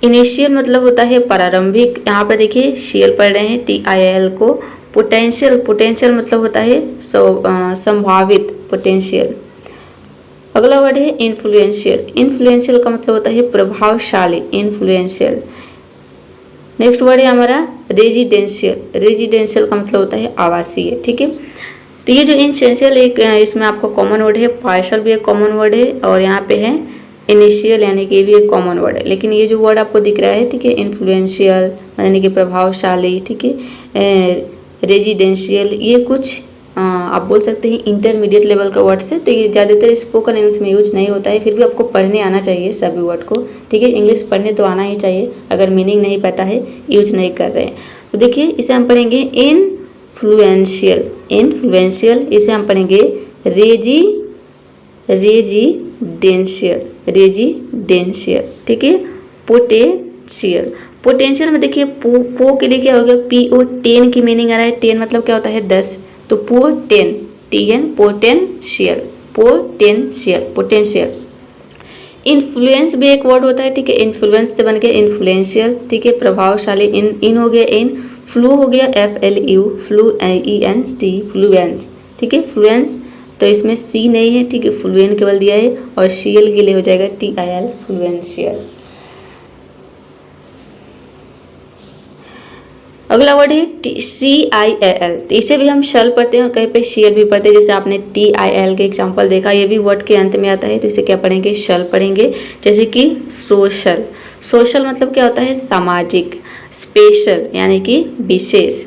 इनिशियल मतलब होता है प्रारंभिक, यहाँ पे देखिए शेल पढ़ रहे हैं TIL को। पोटेंशियल, पोटेंशियल मतलब होता है संभावित, पोटेंशियल। अगला वर्ड है इन्फ्लुएंशियल। इन्फ्लुएंशियल का मतलब होता है प्रभावशाली, इन्फ्लुएंशियल। नेक्स्ट वर्ड है हमारा रेजिडेंशियल। रेजिडेंशियल का मतलब होता है आवासीय, ठीक है। तो ये जो इनसेंशियल एक इसमें आपको कॉमन वर्ड है, पार्शल भी एक कॉमन वर्ड है, और यहाँ पे है इनिशियल यानी कि ये भी एक कॉमन वर्ड है। लेकिन ये जो वर्ड आपको दिख रहा है, ठीक है, इन्फ्लुएंशियल यानी कि प्रभावशाली, ठीक है, रेजिडेंशियल, ये कुछ आप बोल सकते हैं इंटरमीडिएट लेवल का वर्ड्स है। तो ये ज़्यादातर स्पोकन इंग्लिश में यूज नहीं होता है, फिर भी आपको पढ़ने आना चाहिए सभी वर्ड को, ठीक है। इंग्लिश पढ़ने तो आना ही चाहिए, अगर मीनिंग नहीं पता है, यूज नहीं कर रहे हैं। तो देखिए इसे हम पढ़ेंगे इन्फ्लुएंशियल। इन्फ्लुएंशियल इसे हम पढ़ेंगे रेजिडेंशियल, रेजिडेंशियल, ठीक है। पोटेंशियल, पोटेंशियल में देखिए पो के लिए क्या हो गया, PO, 10 की मीनिंग आ रहा है। 10 मतलब क्या होता है 10, तो पोटेन, TN, potential, potential, potential. Influence भी एक वर्ड होता है, ठीक है, इन्फ्लुएंस से बन गया इन्फ्लुएंशियल, ठीक है, प्रभावशाली। इन हो गया इन, फ्लू हो गया FLU, फ्लू ENC, फ्लुएंस, ठीक है, फ्लुएंस। तो इसमें C नहीं है, ठीक है, फ्लुएन केवल दिया है, और CL के लिए हो जाएगा TIL, फ्लुएंशियल। अगला वर्ड है CIL। तो इसे भी हम शल पढ़ते हैं और कहीं पे शेल भी पढ़ते हैं। जैसे आपने TIL के एग्जांपल देखा, ये भी वर्ड के अंत में आता है, तो इसे क्या पढ़ेंगे, शल पढ़ेंगे। जैसे कि सोशल, सोशल मतलब क्या होता है सामाजिक। स्पेशल यानी कि विशेष।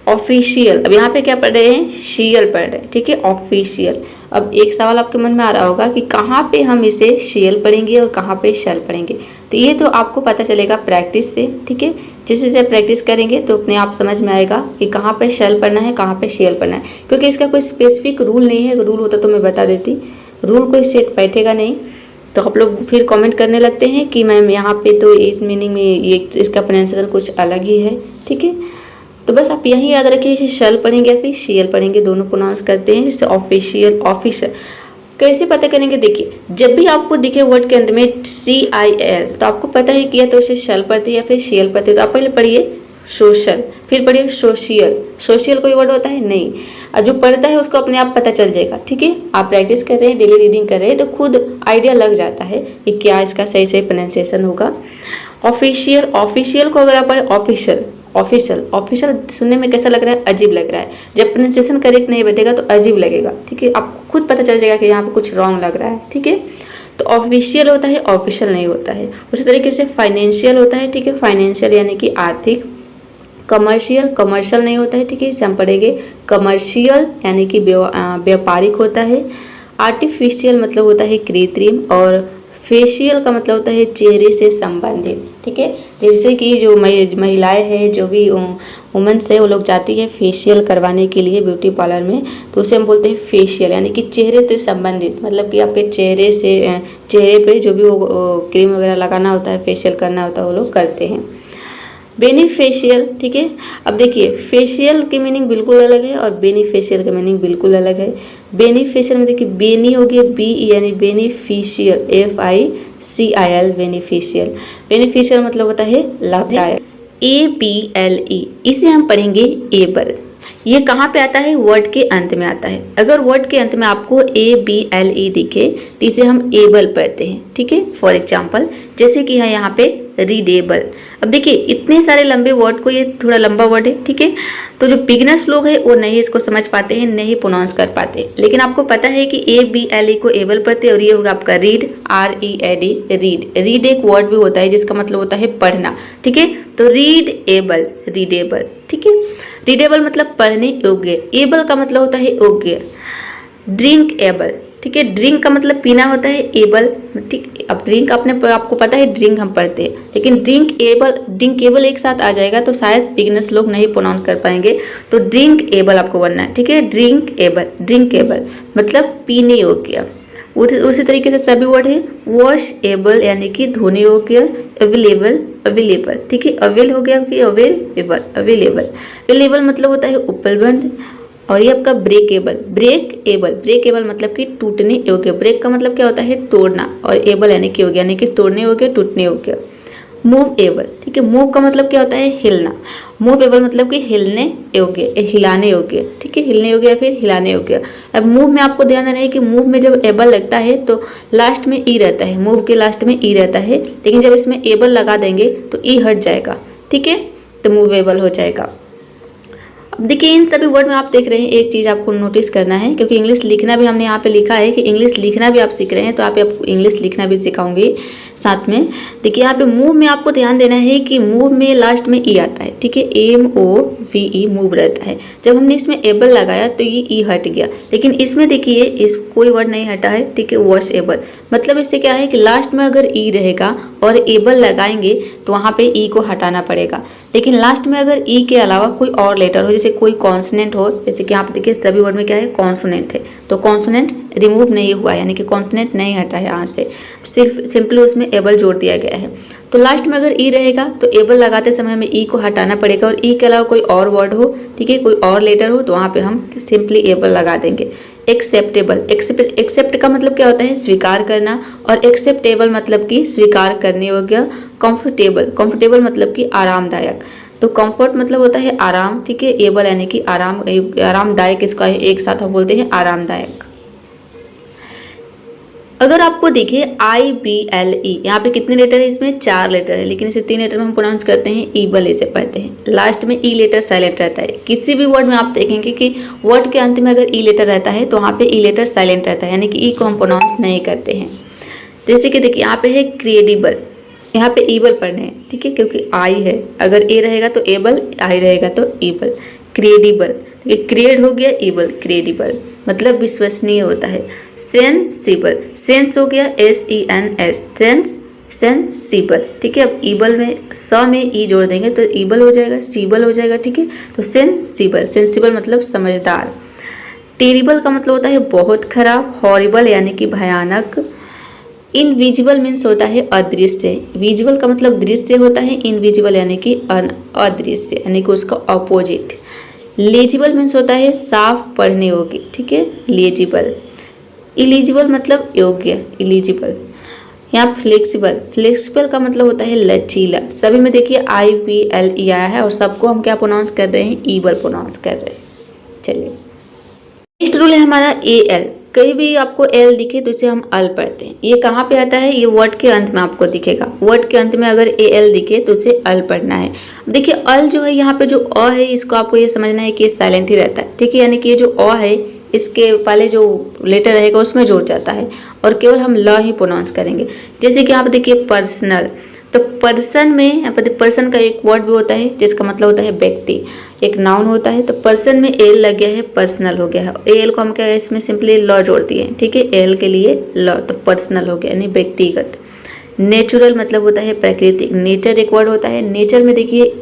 ऑफिशियल, अब यहाँ पे क्या पढ़ रहे हैं, शेल पढ़ रहे हैं, ठीक है, ऑफिशियल। अब एक सवाल आपके मन में आ रहा होगा कि कहाँ पे हम इसे शेल पढ़ेंगे और कहाँ पे शल पढ़ेंगे। तो ये तो आपको पता चलेगा प्रैक्टिस से, ठीक है। जिस जैसे प्रैक्टिस करेंगे तो अपने आप समझ में आएगा कि कहाँ पे शल पढ़ना है, कहाँ पे शेल पढ़ना है। क्योंकि इसका कोई स्पेसिफिक रूल नहीं है, रूल होता तो मैं बता देती, रूल कोई सेट बैठेगा नहीं। तो आप लोग फिर कमेंट करने लगते हैं कि मैम यहाँ पे तो इस मीनिंग में ये इसका प्रोनाउंसिएशन कुछ अलग ही है, ठीक है। तो बस आप यही याद रखिए कि शल पढ़ेंगे या फिर शेल पढ़ेंगे, दोनों प्रोनाउंस करते हैं। जैसे ऑफिशियल, ऑफिसर। कैसे पता करेंगे, देखिए जब भी आपको दिखे वर्ड के अंत में CIL, तो आपको पता है कि या तो इसे शल पढ़ते या फिर शेल पढ़ते। तो आप पहले पढ़िए सोशल, फिर पढ़िए सोशियल। सोशियल कोई वर्ड होता है नहीं, और जो पढ़ता है उसको अपने आप पता चल जाएगा, ठीक है। आप प्रैक्टिस कर रहे हैं, डेली रीडिंग कर रहे हैं, तो खुद आइडिया लग जाता है कि क्या इसका सही सही प्रोनाउंसिएशन होगा। ऑफिशियल, ऑफिशियल को अगर आप पढ़े ऑफिशियल, ऑफिशियल, ऑफिशियल सुनने में कैसा लग रहा है, अजीब लग रहा है। जब प्रोनाउंसिएशन करेक्ट नहीं बैठेगा तो अजीब लगेगा, ठीक है। आपको खुद पता चल जाएगा कि यहाँ पे कुछ रॉन्ग लग रहा है, ठीक है। तो ऑफिशियल होता है, ऑफिशियल नहीं होता है। उसी तरीके से फाइनेंशियल होता है, ठीक है, फाइनेंशियल यानी कि आर्थिक। कमर्शियल, कमर्शियल नहीं होता है, ठीक है, इसे हम पढ़ेंगे कमर्शियल यानी कि व्यापारिक होता है। आर्टिफिशियल मतलब होता है कृत्रिम, और फेशियल का मतलब होता है चेहरे से संबंधित, ठीक है। जैसे कि जो महिलाएं हैं, जो भी वुमेन्स है, वो लोग जाती है फेशियल करवाने के लिए ब्यूटी पार्लर में, तो उसे हम बोलते हैं फेशियल यानी कि चेहरे से संबंधित। मतलब कि आपके चेहरे पे जो भी वो क्रीम वगैरह लगाना होता है, फेशियल करना होता है, वो लोग करते हैं। बेनिफिशियल, ठीक है। अब देखिए फेशियल की मीनिंग बिल्कुल अलग है और बेनिफिशियल की मीनिंग बिल्कुल अलग है। बेनिफिशियल में देखिए बेनी हो गया BE यानी बेनिफिशियल, FICIL, बेनिफिशियल। बेनिफिशियल मतलब होता है लाभदायक। ABLE, इसे हम पढ़ेंगे एबल। ये कहाँ पे आता है, वर्ड के अंत में आता है। अगर वर्ड के अंत में आपको ABLE दिखे तो इसे हम एबल पढ़ते हैं, ठीक है। फॉर एग्जाम्पल जैसे कि है यहाँ पे रीडेबल। अब देखिए इतने सारे लंबे वर्ड को, ये थोड़ा लंबा वर्ड है, ठीक है। तो जो बिगनर्स लोग हैं वो नहीं इसको समझ पाते हैं, नहीं प्रोनाउंस कर पाते। लेकिन आपको पता है कि ABLE को एबल पढ़ते हैं, और ये होगा आपका रीड, READ, रीड। रीड एक वर्ड भी होता है जिसका मतलब होता है पढ़ना, ठीक है। तो रीड एबल, रीडेबल, ठीक है। रीडेबल मतलब पढ़ने योग्य, एबल का मतलब होता है योग्य। ड्रिंक एबल, ठीक है। ड्रिंक का मतलब पीना होता है एबल, ठीक। अब ड्रिंक आपको पता है ड्रिंक हम पढ़ते हैं, लेकिन ड्रिंक एबल एक साथ आ जाएगा तो शायद बिगनर्स लोग नहीं प्रोनाउंस कर पाएंगे, तो ड्रिंक एबल आपको बनना है, ठीक है। ड्रिंक एबल मतलब पीने योग्य। उसी तरीके से सभी वर्ड है वॉश एबल यानी कि धोने योग्य, अवेलेबल, ठीक है। अवेल हो गया कि अवेलेबल मतलब होता है उपलब्ध। और ये आपका ब्रेकेबल मतलब कि टूटने योग्य। ब्रेक का मतलब क्या होता है तोड़ना, और एबल यानी कि योग्य, यानी कि तोड़ने योग्य, टूटने योग्य। मूवेबल, ठीक है। मूव का मतलब क्या होता है हिलना। मूवेबल मतलब कि हिलने योग्य, हिलाने योग्य, ठीक है। हिलने योग्य या फिर हिलाने योग्य। अब मूव में आपको ध्यान देना है कि मूव में जब एबल लगता है तो लास्ट में ई रहता है, मूव के लास्ट में ई रहता है, लेकिन जब इसमें एबल लगा देंगे तो ई हट जाएगा, ठीक है, तो मूवेबल हो जाएगा। अब देखिए इन सभी वर्ड में आप देख रहे हैं, एक चीज़ आपको नोटिस करना है, क्योंकि इंग्लिश लिखना भी हमने यहाँ पे लिखा है कि इंग्लिश लिखना भी आप सीख रहे हैं, तो आपको इंग्लिश लिखना भी सिखाऊंगी साथ में। देखिए यहाँ पे मूव में आपको ध्यान देना है कि मूव में लास्ट में ई आता है, ठीक है, MOVE मूव रहता है। जब हमने इसमें एबल लगाया तो ये ई हट गया, लेकिन इसमें देखिए इस कोई वर्ड नहीं हटा है, ठीक है, वॉश एबल। मतलब इससे क्या है कि लास्ट में अगर ई रहेगा और एबल लगाएंगे तो वहाँ पे ई को हटाना पड़ेगा, लेकिन लास्ट में अगर ई के अलावा कोई और लेटर हो, जैसे कोई कॉन्सोनेंट हो, जैसे कि यहाँ पे देखिए सभी वर्ड में क्या है कॉन्सोनेंट है, तो कॉन्सोनेंट रिमूव नहीं हुआ, यानी कि कॉन्सोनेंट नहीं हटा है यहाँ से, सिर्फ सिंपली उसमें एबल जोड़ दिया गया है। तो लास्ट में अगर ई रहेगा तो एबल लगाते समय हमें ई को हटाना पड़ेगा, और ई के अलावा कोई और वर्ड हो, ठीक है, कोई और लेटर हो, तो वहाँ पे हम सिंपली एबल लगा देंगे। एक्सेप्टेबल, एक्सेप्ट का मतलब क्या होता है स्वीकार करना, और एक्सेप्टेबल मतलब कि स्वीकार करने योग्य। कंफर्टेबल मतलब कि आरामदायक, तो कंफर्ट मतलब होता है आराम, ठीक है, एबल यानी कि आरामदायक, इसका एक साथ हम बोलते हैं आरामदायक। अगर आपको देखिए IBLE, यहाँ पे कितने लेटर है, इसमें 4 लेटर है, लेकिन इसे 3 लेटर में हम प्रोनाउंस करते हैं ईबल, इसे पढ़ते हैं। लास्ट में ई लेटर साइलेंट रहता है। किसी भी वर्ड में आप देखेंगे कि वर्ड के अंत में अगर ई लेटर रहता है तो वहाँ पे ई लेटर साइलेंट रहता है, यानी कि ई को हम प्रोनाउंस नहीं करते हैं। जैसे कि देखिए यहाँ पे है क्रेडिबल, यहाँ पे ईबल पढ़ने हैं, ठीक है, क्योंकि आई है, अगर ए रहेगा तो एबल, आई रहेगा तो ईबल। क्रेडिबल, क्रिएड हो गया ईबल, क्रेडिबल मतलब विश्वसनीय होता है। सेंसिबल, सेंस हो गया SENS, सेंसिबल, ठीक है। अब ईबल में स में ई जोड़ देंगे तो ईबल हो जाएगा, सीबल हो जाएगा, ठीक है, तो सेंसिबल मतलब समझदार। टेरिबल का मतलब होता है बहुत खराब। हॉरिबल यानी कि भयानक। इनविजिबल मीन्स होता है अदृश्य। विजिबल का मतलब दृश्य होता है, इनविजिबल यानी कि अदृश्य, यानी कि उसका ऑपोजिट। लेजिबल मीन्स होता है साफ पढ़ने योग्य, ठीक है, लेजिबल। इलिजिबल मतलब योग्य, इलिजिबल। यहाँ फ्लेक्सिबल का मतलब होता है लचीला। सभी में देखिए IBLE आया है, और सबको हम क्या प्रोनाउंस कर रहे हैं, ईबल प्रोनाउंस कर रहे हैं। चलिए नेक्स्ट रूल है हमारा AL। कहीं भी आपको एल दिखे तो इसे हम अल पढ़ते हैं। ये कहाँ पे आता है, ये वर्ड के अंत में आपको दिखेगा। वर्ड के अंत में अगर AL दिखे तो उसे अल पढ़ना है। देखिए अल जो है, यहाँ पे जो अ है, इसको आपको ये समझना है कि ये साइलेंट ही रहता है, ठीक है, यानी कि ये जो अ है इसके पहले जो लेटर रहेगा उसमें जुड़ जाता है, और केवल हम ल ही प्रोनाउंस करेंगे। जैसे कि यहाँ पे देखिए पर्सनल, तो पर्सन में यहाँ पर पर्सन का एक वर्ड भी होता है जिसका मतलब होता है व्यक्ति, एक नाउन होता है, तो पर्सन में एल लग गया है, पर्सनल हो गया है। एल को हम क्या है, इसमें सिंपली ल जोड़ दिए हैं, ठीक है, एल के लिए ल, तो पर्सनल हो गया यानी व्यक्तिगत। नेचुरल मतलब होता है प्राकृतिक। नेचर एक वर्ड होता है। नेचर में देखिए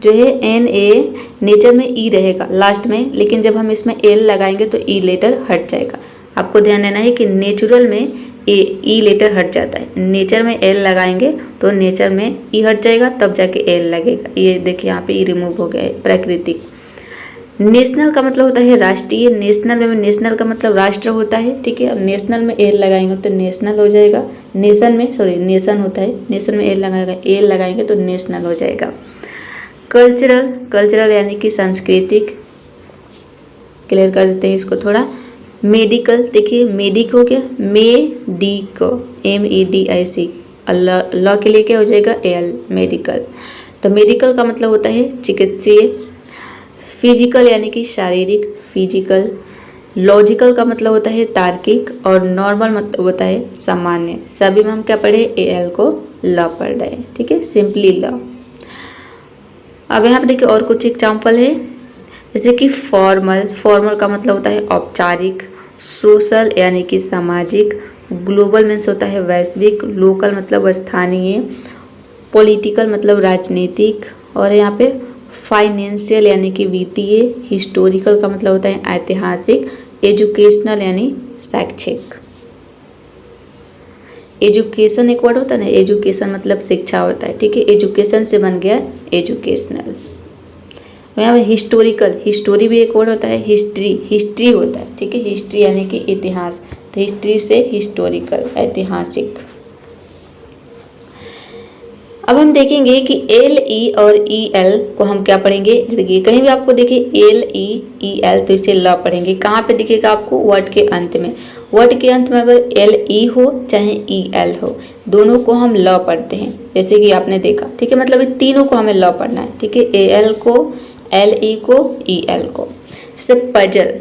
जो है NA, नेचर में ई रहेगा लास्ट में, लेकिन जब हम इसमें एल लगाएंगे तो ई लेटर हट जाएगा। आपको ध्यान देना है कि नेचुरल में ई लेटर हट जाता है, नेचर में एल लगाएंगे तो नेचर में ई हट जाएगा, तब जाके एल लगेगा। ये देखिए यहाँ पे ई रिमूव हो गया है, प्राकृतिक। नेशनल का मतलब होता है राष्ट्रीय। नेशनल का मतलब राष्ट्र होता है, ठीक है। अब नेशनल में एल लगाएंगे तो नेशनल हो जाएगा। नेशन होता है, नेशन में एल लगाएंगे तो नेशनल हो जाएगा। कल्चरल यानी कि सांस्कृतिक, क्लियर कर देते हैं इसको थोड़ा। मेडिकल, देखिए मेडिक हो गया, MEDIC, ल के लिए क्या हो जाएगा, एल, मेडिकल। तो मेडिकल का मतलब होता है चिकित्सीय। फिजिकल यानी कि शारीरिक, फिजिकल। लॉजिकल का मतलब होता है तार्किक, और नॉर्मल मतलब होता है सामान्य। सभी में हम क्या पढ़े, एल को ल पढ़ रहे हैं, ठीक है, सिंपली ल। अब यहाँ पे देखिए और कुछ एग्जाम्पल है, जैसे कि फॉर्मल का मतलब होता है औपचारिक। सोशल यानी कि सामाजिक, ग्लोबल मीन्स होता है वैश्विक, लोकल मतलब स्थानीय, पॉलिटिकल मतलब राजनीतिक, और यहाँ पे फाइनेंशियल यानी कि वित्तीय, हिस्टोरिकल का मतलब होता है ऐतिहासिक, एजुकेशनल यानी शैक्षिक। एजुकेशन एक वर्ड होता है ना, एजुकेशन मतलब शिक्षा होता है, ठीक है, एजुकेशन से बन गया एजुकेशनल। यहाँ पे हिस्टोरिकल, हिस्टोरी भी एक वर्ड होता है, हिस्ट्री, हिस्ट्री होता है, ठीक है, हिस्ट्री यानी कि इतिहास, तो हिस्ट्री से हिस्टोरिकल ऐतिहासिक। अब हम देखेंगे कि एल ई और ई एल को हम क्या पढ़ेंगे। देखिए कहीं भी आपको देखिए एल ई एल तो इसे ल पढ़ेंगे। कहाँ पे दिखेगा आपको, वर्ड के अंत में। वर्ड के अंत में अगर एल ई हो चाहे ई एल हो, दोनों को हम ल पढ़ते हैं, जैसे कि आपने देखा, ठीक है, मतलब ये तीनों को हमें ल पढ़ना है, ठीक है, ए एल को, एल ई को, ई एल को। जैसे पजल,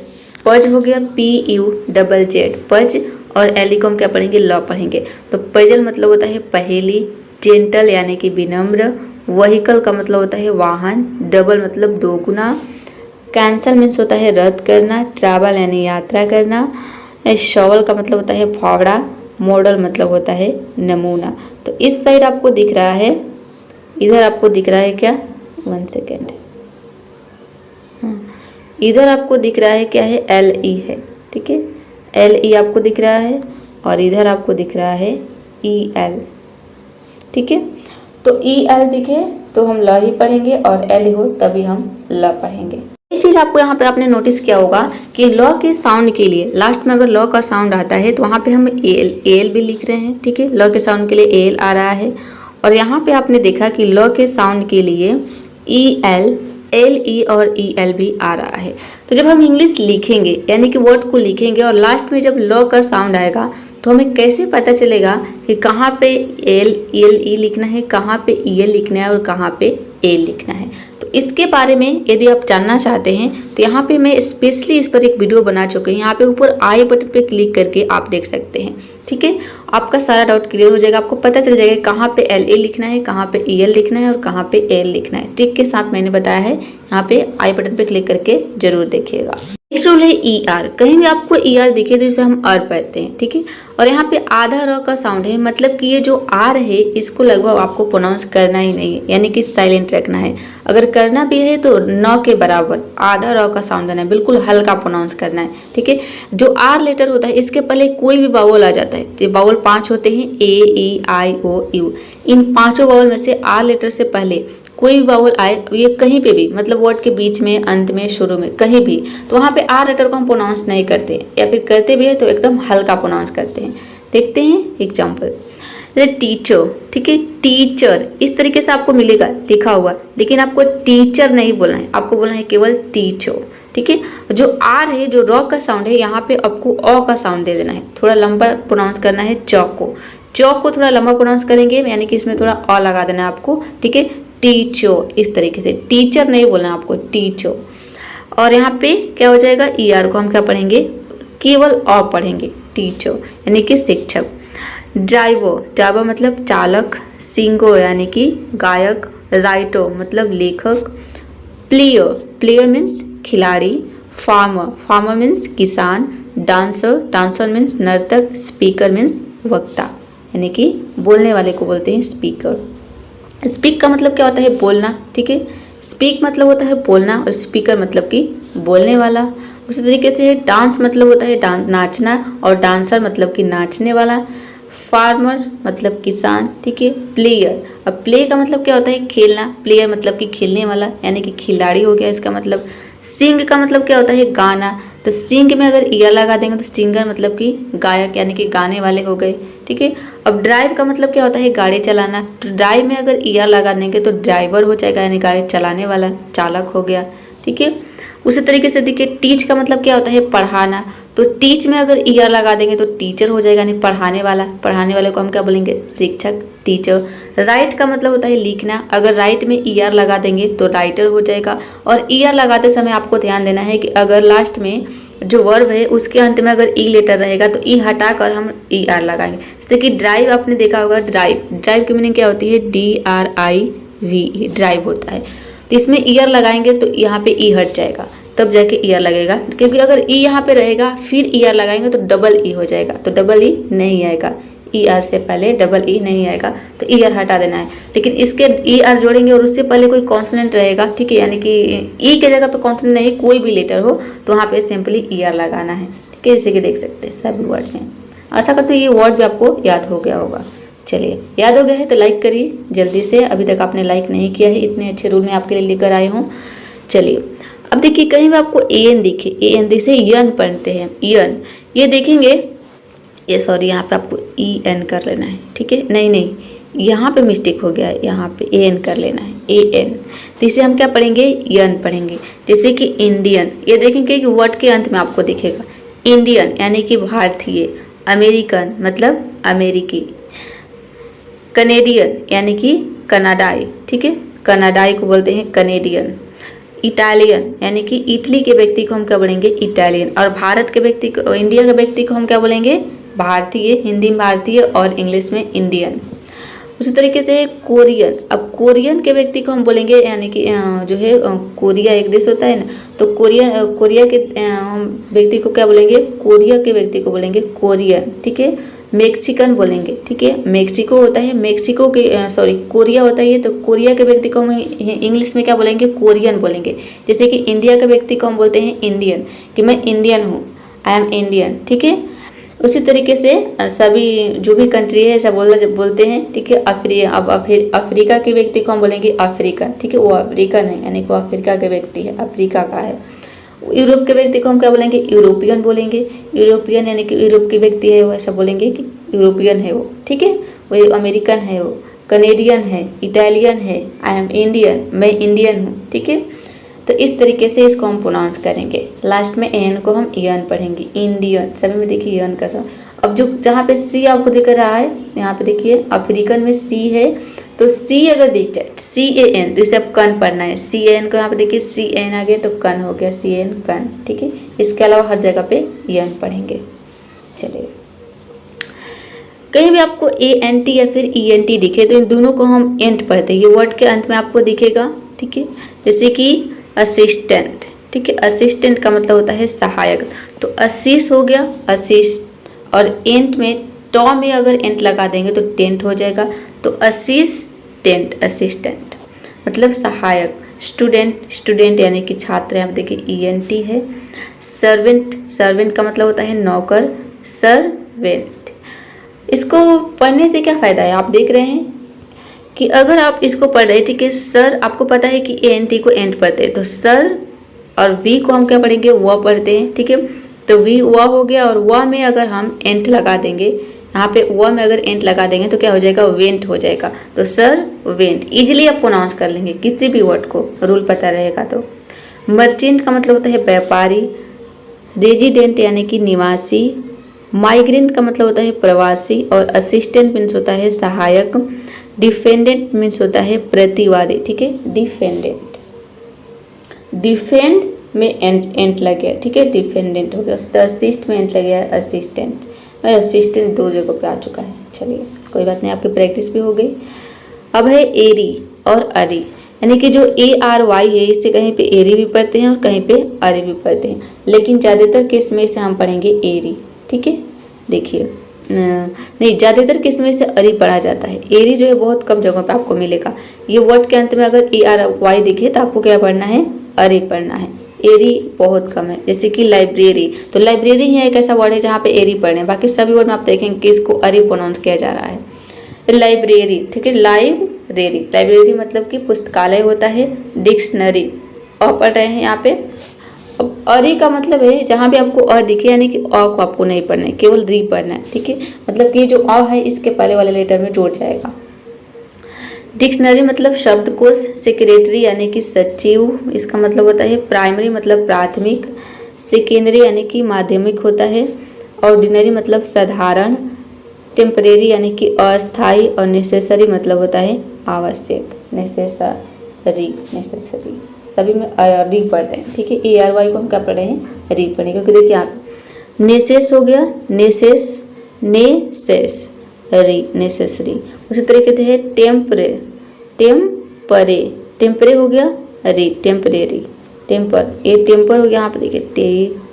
पज हो गया पी यू डबल जेड, पज, और एल ई को हम क्या पढ़ेंगे, ल पढ़ेंगे। तो पजल मतलब होता है पहेली, जेंटल यानी कि विनम्र, व्हीकल का मतलब होता है वाहन, डबल मतलब दोगुना, कैंसल मीन्स होता है रद्द करना, ट्रैवल यानी यात्रा करना, शॉवल का मतलब होता है फावड़ा, मॉडल मतलब होता है नमूना। तो इस साइड आपको दिख रहा है, इधर आपको दिख रहा है क्या, 1 सेकेंड, इधर आपको दिख रहा है क्या है, एल ई है, ठीक है, एल ई आपको दिख रहा है, और इधर आपको दिख रहा है ई एल, ठीक है। तो ई एल दिखे तो हम ल ही पढ़ेंगे, और एल हो तभी हम ल पढ़ेंगे। एक चीज आपको यहाँ पे आपने नोटिस किया होगा कि ल के साउंड के लिए लास्ट में अगर ल का साउंड आता है तो वहाँ पे हम एल भी लिख रहे हैं, ठीक है, ल के साउंड के लिए एल आ रहा है। और यहाँ पे आपने देखा कि ल के साउंड के लिए ई एल, एल ई और ई एल भी आ रहा है। तो जब हम इंग्लिश लिखेंगे यानी कि वर्ड को लिखेंगे और लास्ट में जब ल का साउंड आएगा तो हमें कैसे पता चलेगा कि कहाँ पे एल ई लिखना है, कहाँ पे ई एल लिखना है और कहाँ पे ए लिखना है। तो इसके बारे में यदि आप जानना चाहते हैं तो यहाँ पे मैं स्पेशली इस पर एक वीडियो बना चुकी हूँ, यहाँ पे ऊपर आई बटन पे क्लिक करके आप देख सकते हैं, ठीक है। आपका सारा डाउट क्लियर हो जाएगा, आपको पता चल जाएगा कहाँ पे एल ए लिखना है, कहाँ पे ई एल लिखना है और कहाँ पे एल लिखना है। ट्रिक के साथ मैंने बताया है, यहाँ पे आई बटन पे क्लिक करके जरूर देखिएगा। नेक्स्ट रूल है ई आर। कहीं भी आपको ई आर दिखे तो इसे हम आर पढ़ते हैं, ठीक है। और यहाँ पे आधा र का साउंड है, मतलब कि ये जो आर है इसको लगभग आपको प्रोनाउंस करना ही नहीं है, यानी कि साइलेंट रखना है। अगर करना भी है तो न के बराबर आधा र का साउंड देना है, बिल्कुल हल्का प्रोनाउंस करना है, ठीक है। जो आर लेटर होता है इसके पहले कोई भी बाउल आ जाता है, तो बाउल 5 होते हैं, ए ई आई ओ यू। इन 5 बाउल में से आर लेटर से पहले कोई भी बाउल आए, ये कहीं पे भी, मतलब वर्ड के बीच में, अंत में, शुरू में, कहीं भी, तो वहाँ पे आर लेटर को हम प्रोनाउंस नहीं करते, या फिर करते भी है तो एकदम हल्का प्रोनाउंस करते हैं। देखते हैं एग्जाम्पल, जैसे टीचर, ठीक है, टीचर इस तरीके से आपको मिलेगा लिखा हुआ, लेकिन आपको टीचर नहीं बोलना है, आपको बोलना है केवल टीचर, ठीक है। जो आर है, जो रॉ का साउंड है, यहाँ पे आपको अ का साउंड दे देना है, थोड़ा लंबा प्रोनाउंस करना है चौक को, चौक को थोड़ा लंबा प्रोनाउंस करेंगे, यानी कि इसमें थोड़ा अ लगा देना है आपको, ठीक है। टीचो, इस तरीके से, टीचर नहीं बोलना है आपको, टीचो। और यहाँ पे क्या हो जाएगा, ई आर को हम क्या पढ़ेंगे, केवल अ पढ़ेंगे, टीचो यानी कि शिक्षक। ड्राइवो, ड्राइवर मतलब चालक, सिंगो यानी कि गायक, राइटो मतलब लेखक, प्लेयर, प्लेयर मीन्स खिलाड़ी, फार्मर, फार्मर मीन्स किसान, डांसर, डांसर मीन्स नर्तक, स्पीकर मीन्स वक्ता, यानी कि बोलने वाले को बोलते हैं स्पीकर। स्पीक का मतलब क्या होता है, बोलना, ठीक है। स्पीक मतलब होता है बोलना, और स्पीकर मतलब कि बोलने वाला। उसी तरीके से डांस मतलब होता है नाचना, और डांसर मतलब कि नाचने वाला। फार्मर मतलब किसान, ठीक है। प्लेयर, अब प्ले का मतलब क्या होता है, खेलना, प्लेयर मतलब कि खेलने वाला, यानी कि खिलाड़ी हो गया इसका मतलब। सिंग का मतलब क्या होता है, गाना, तो सिंग में अगर ईयर लगा देंगे तो सिंगर मतलब कि गायक, यानी कि गाने वाले हो गए, ठीक है। अब ड्राइव का मतलब क्या होता है, गाड़ी चलाना, तो ड्राइव में अगर ईयर लगा देंगे तो ड्राइवर हो जाएगा, यानी गाड़ी चलाने वाला, चालक हो गया, ठीक है। उसी तरीके से देखिए टीच का मतलब क्या होता है, पढ़ाना, तो टीच में अगर ईयर लगा देंगे तो टीचर हो जाएगा, यानी पढ़ाने वाला, पढ़ाने वाले को हम क्या बोलेंगे, शिक्षक, टीचर। राइट का मतलब होता है लिखना, अगर राइट में ईयर लगा देंगे तो राइटर हो जाएगा। और ईयर लगाते समय आपको ध्यान देना है कि अगर लास्ट में जो वर्ब है उसके अंत में अगर ई लेटर रहेगा तो ई हटाकर हम ई आर लगाएंगे। जैसे कि ड्राइव आपने देखा होगा, ड्राइव, ड्राइव की मीनिंग क्या होती है, DRIVE, ड्राइव होता है। तो इसमें ईयर लगाएंगे तो यहाँ पे ई हट जाएगा, तब जाके ईयर लगेगा, क्योंकि अगर ई यहाँ पे रहेगा फिर ईयर लगाएंगे तो डबल ई हो जाएगा, तो डबल ई नहीं आएगा, ई आर से पहले डबल ई नहीं आएगा, तो ई आर हटा देना है। लेकिन इसके ई आर जोड़ेंगे और उससे पहले कोई कॉन्सोनेंट रहेगा, ठीक है, यानी कि ई के जगह पे कॉन्सोनेंट नहीं, कोई भी लेटर हो तो वहाँ पे सिंपली ई आर लगाना है, ठीक है। जैसे कि देख सकते हैं सभी वर्ड में। आशा करते हैं ये वर्ड भी आपको याद हो गया होगा। चलिए, याद हो गया है तो लाइक करिए जल्दी से, अभी तक आपने लाइक नहीं किया है, इतने अच्छे रूल में आपके लिए लेकर आए हूँ। चलिए, अब देखिए कहीं भी आपको ए एन दिखे, ए एन दिखे यन पढ़ते हैं, यन, ये देखेंगे, ये सॉरी यहाँ पे आपको ई एन कर लेना है, ठीक है, नहीं यहाँ पे मिस्टेक हो गया है, यहाँ पे ए एन कर लेना है, ए एन, तो इसे हम क्या पढ़ेंगे, यन पढ़ेंगे। जैसे कि इंडियन, ये देखेंगे कि वर्ड के अंत में आपको दिखेगा इंडियन यानी कि भारतीय, अमेरिकन मतलब अमेरिकी, कनेडियन यानी कि कनाडाई, ठीक है, कनाडाई को बोलते हैं कनेडियन, इटालियन यानी कि इटली के व्यक्ति को हम क्या बोलेंगे, इटालियन, और भारत के व्यक्ति को, इंडिया के व्यक्ति को हम क्या बोलेंगे, भारतीय, हिंदी में भारतीय और इंग्लिश में इंडियन। उसी तरीके से कोरियन, अब कोरियन के व्यक्ति को हम बोलेंगे, यानी कि जो है कोरिया एक देश होता है ना, तो कोरिया के व्यक्ति को क्या बोलेंगे, कोरिया के व्यक्ति को बोलेंगे कोरियन, ठीक है। मेक्सिकन बोलेंगे, ठीक है, मेक्सिको होता है, मेक्सिको के सॉरी कोरिया होता है, तो कोरिया के व्यक्ति को हम इंग्लिश में क्या बोलेंगे, कोरियन बोलेंगे। जैसे कि इंडिया के व्यक्ति को हम बोलते हैं इंडियन, कि मैं इंडियन हूँ, आई एम इंडियन, ठीक है। उसी तरीके से सभी जो भी कंट्री है ऐसा बोलते हैं, ठीक है। अब अफ्रीका के व्यक्ति को हम बोलेंगे अफ्रीकन, ठीक है, वो अफ्रीकन है यानी कि वो अफ्रीका के व्यक्ति है, अफ्रीका का है। यूरोप के व्यक्ति को हम क्या बोलेंगे, यूरोपियन बोलेंगे, यूरोपियन यानी कि यूरोप के व्यक्ति है वो, ऐसा बोलेंगे कि यूरोपियन है वो, ठीक है। वो अमेरिकन है, वो कनेडियन है, इटालियन है, आई एम इंडियन, मैं इंडियन हूँ, ठीक है। तो इस तरीके से इसको हम प्रोनाउंस करेंगे। लास्ट में एन को हम यन पढ़ेंगे, इंडियन, सभी में देखिए यन का सब। अब जो जहाँ पे सी आपको दिख रहा है, यहाँ पे देखिए अफ्रीकन में सी है, तो सी अगर दिख जाए सी ए एन, तो इसे अब कन पढ़ना है, सी एन को यहाँ पे देखिए सी एन आ गया तो कन हो गया, सी एन कन, ठीक है। इसके अलावा हर जगह पे यन पढ़ेंगे। चलिए, कहीं भी आपको ए एन टी या फिर ई एन टी दिखे तो इन दोनों को हम एंट पढ़ते हैं, ये वर्ड के अंत में आपको दिखेगा, ठीक है। जैसे कि असिस्टेंट, ठीक है, असिस्टेंट का मतलब होता है सहायक, तो असिस्ट हो गया, असिस्ट, और एंट में टॉ में अगर एंट लगा देंगे तो टेंट हो जाएगा, तो असिस्टेंट, असिस्टेंट मतलब सहायक। स्टूडेंट, स्टूडेंट यानी कि छात्र, यहाँ देखिए ई एन टी है। सर्वेंट, सर्वेंट का मतलब होता है नौकर, सर्वेंट। इसको पढ़ने से क्या फ़ायदा है, आप देख रहे हैं कि अगर आप इसको पढ़ रहे, ठीक है, सर, आपको पता है कि ए एन टी को एंट पढ़ते हैं, तो सर और वी को हम क्या पढ़ेंगे, वह पढ़ते हैं, ठीक है। तो वी वह हो गया, और वह में अगर हम एंट लगा देंगे, यहाँ पे वह में अगर एंट लगा देंगे तो क्या हो जाएगा, वेंट हो जाएगा, तो सर वेंट। इजीली आप प्रोनाउंस कर लेंगे किसी भी वर्ड को, रूल पता रहेगा तो। मर्चेंट का मतलब होता है व्यापारी, रेजिडेंट यानी कि निवासी, माइग्रेंट का मतलब होता है प्रवासी, और असिस्टेंट मीन्स होता है सहायक, डिफेंडेंट मीन्स होता है प्रतिवादी, ठीक है, डिफेंडेंट, डिफेंड में एंट लग गया, ठीक है, डिफेंडेंट हो गया, उसका असिस्ट में एंट लग गया, असिस्टेंट, और असिस्टेंट दो जगह पे आ चुका है। चलिए, कोई बात नहीं, आपकी प्रैक्टिस भी हो गई। अब है एरी और अरी, यानी कि जो ए आर वाई है, इससे कहीं पे एरी भी पढ़ते हैं और कहीं पे अरी भी पढ़ते हैं, लेकिन ज़्यादातर केस में इसे हम पढ़ेंगे एरी, ठीक है। देखिए, नहीं, ज़्यादातर केस में इसे अरी पढ़ा जाता है, एरी जो है बहुत कम जगहों पे आपको मिलेगा। ये वर्ड के अंत में अगर ए आर वाई दिखे तो आपको क्या पढ़ना है, अरी पढ़ना है, एरी बहुत कम है। जैसे कि लाइब्रेरी, तो लाइब्रेरी ही एक ऐसा वर्ड है जहाँ पे एरी पढ़े हैं, बाकी सभी वर्ड में आप देखेंगे कि इसको अरी प्रोनाउंस किया जा रहा है। लाइब्रेरी, ठीक है, लाइब्रेरी, लाइब्रेरी मतलब कि पुस्तकालय होता है। डिक्शनरी, और पढ़ रहे हैं यहाँ पे। अब अरी का मतलब है जहाँ भी आपको अ दिखे, यानी कि अ को आपको नहीं पढ़ना है, केवल री पढ़ना है, ठीक है, मतलब कि जो अ है इसके पहले वाले लेटर में जुड़ जाएगा। डिक्शनरी मतलब शब्दकोश। सेक्रेटरी यानी कि सचिव, इसका मतलब होता है प्राइमरी मतलब प्राथमिक, सेकेंडरी यानी कि माध्यमिक होता है, ऑर्डिनरी मतलब साधारण, टेम्परेरी यानी कि अस्थायी, और नेसेसरी मतलब होता है आवश्यक, नेसेसरी, नेसेसरी, सभी में री पढ़ रहे हैं, ठीक है। ए आर वाई को हम क्या पढ़ रहे हैं, री पढ़ेंगे, क्योंकि देखिए आप नेसेस हो गया, नेसेस, नेसेस री, नेसेसरी। उसी तरीके से है टेम्परे, टेम्परे, टेम्परे हो गया री, टेम्परेरी, टेम्पर, ए टेम्पर हो गया। यहाँ पे देखिए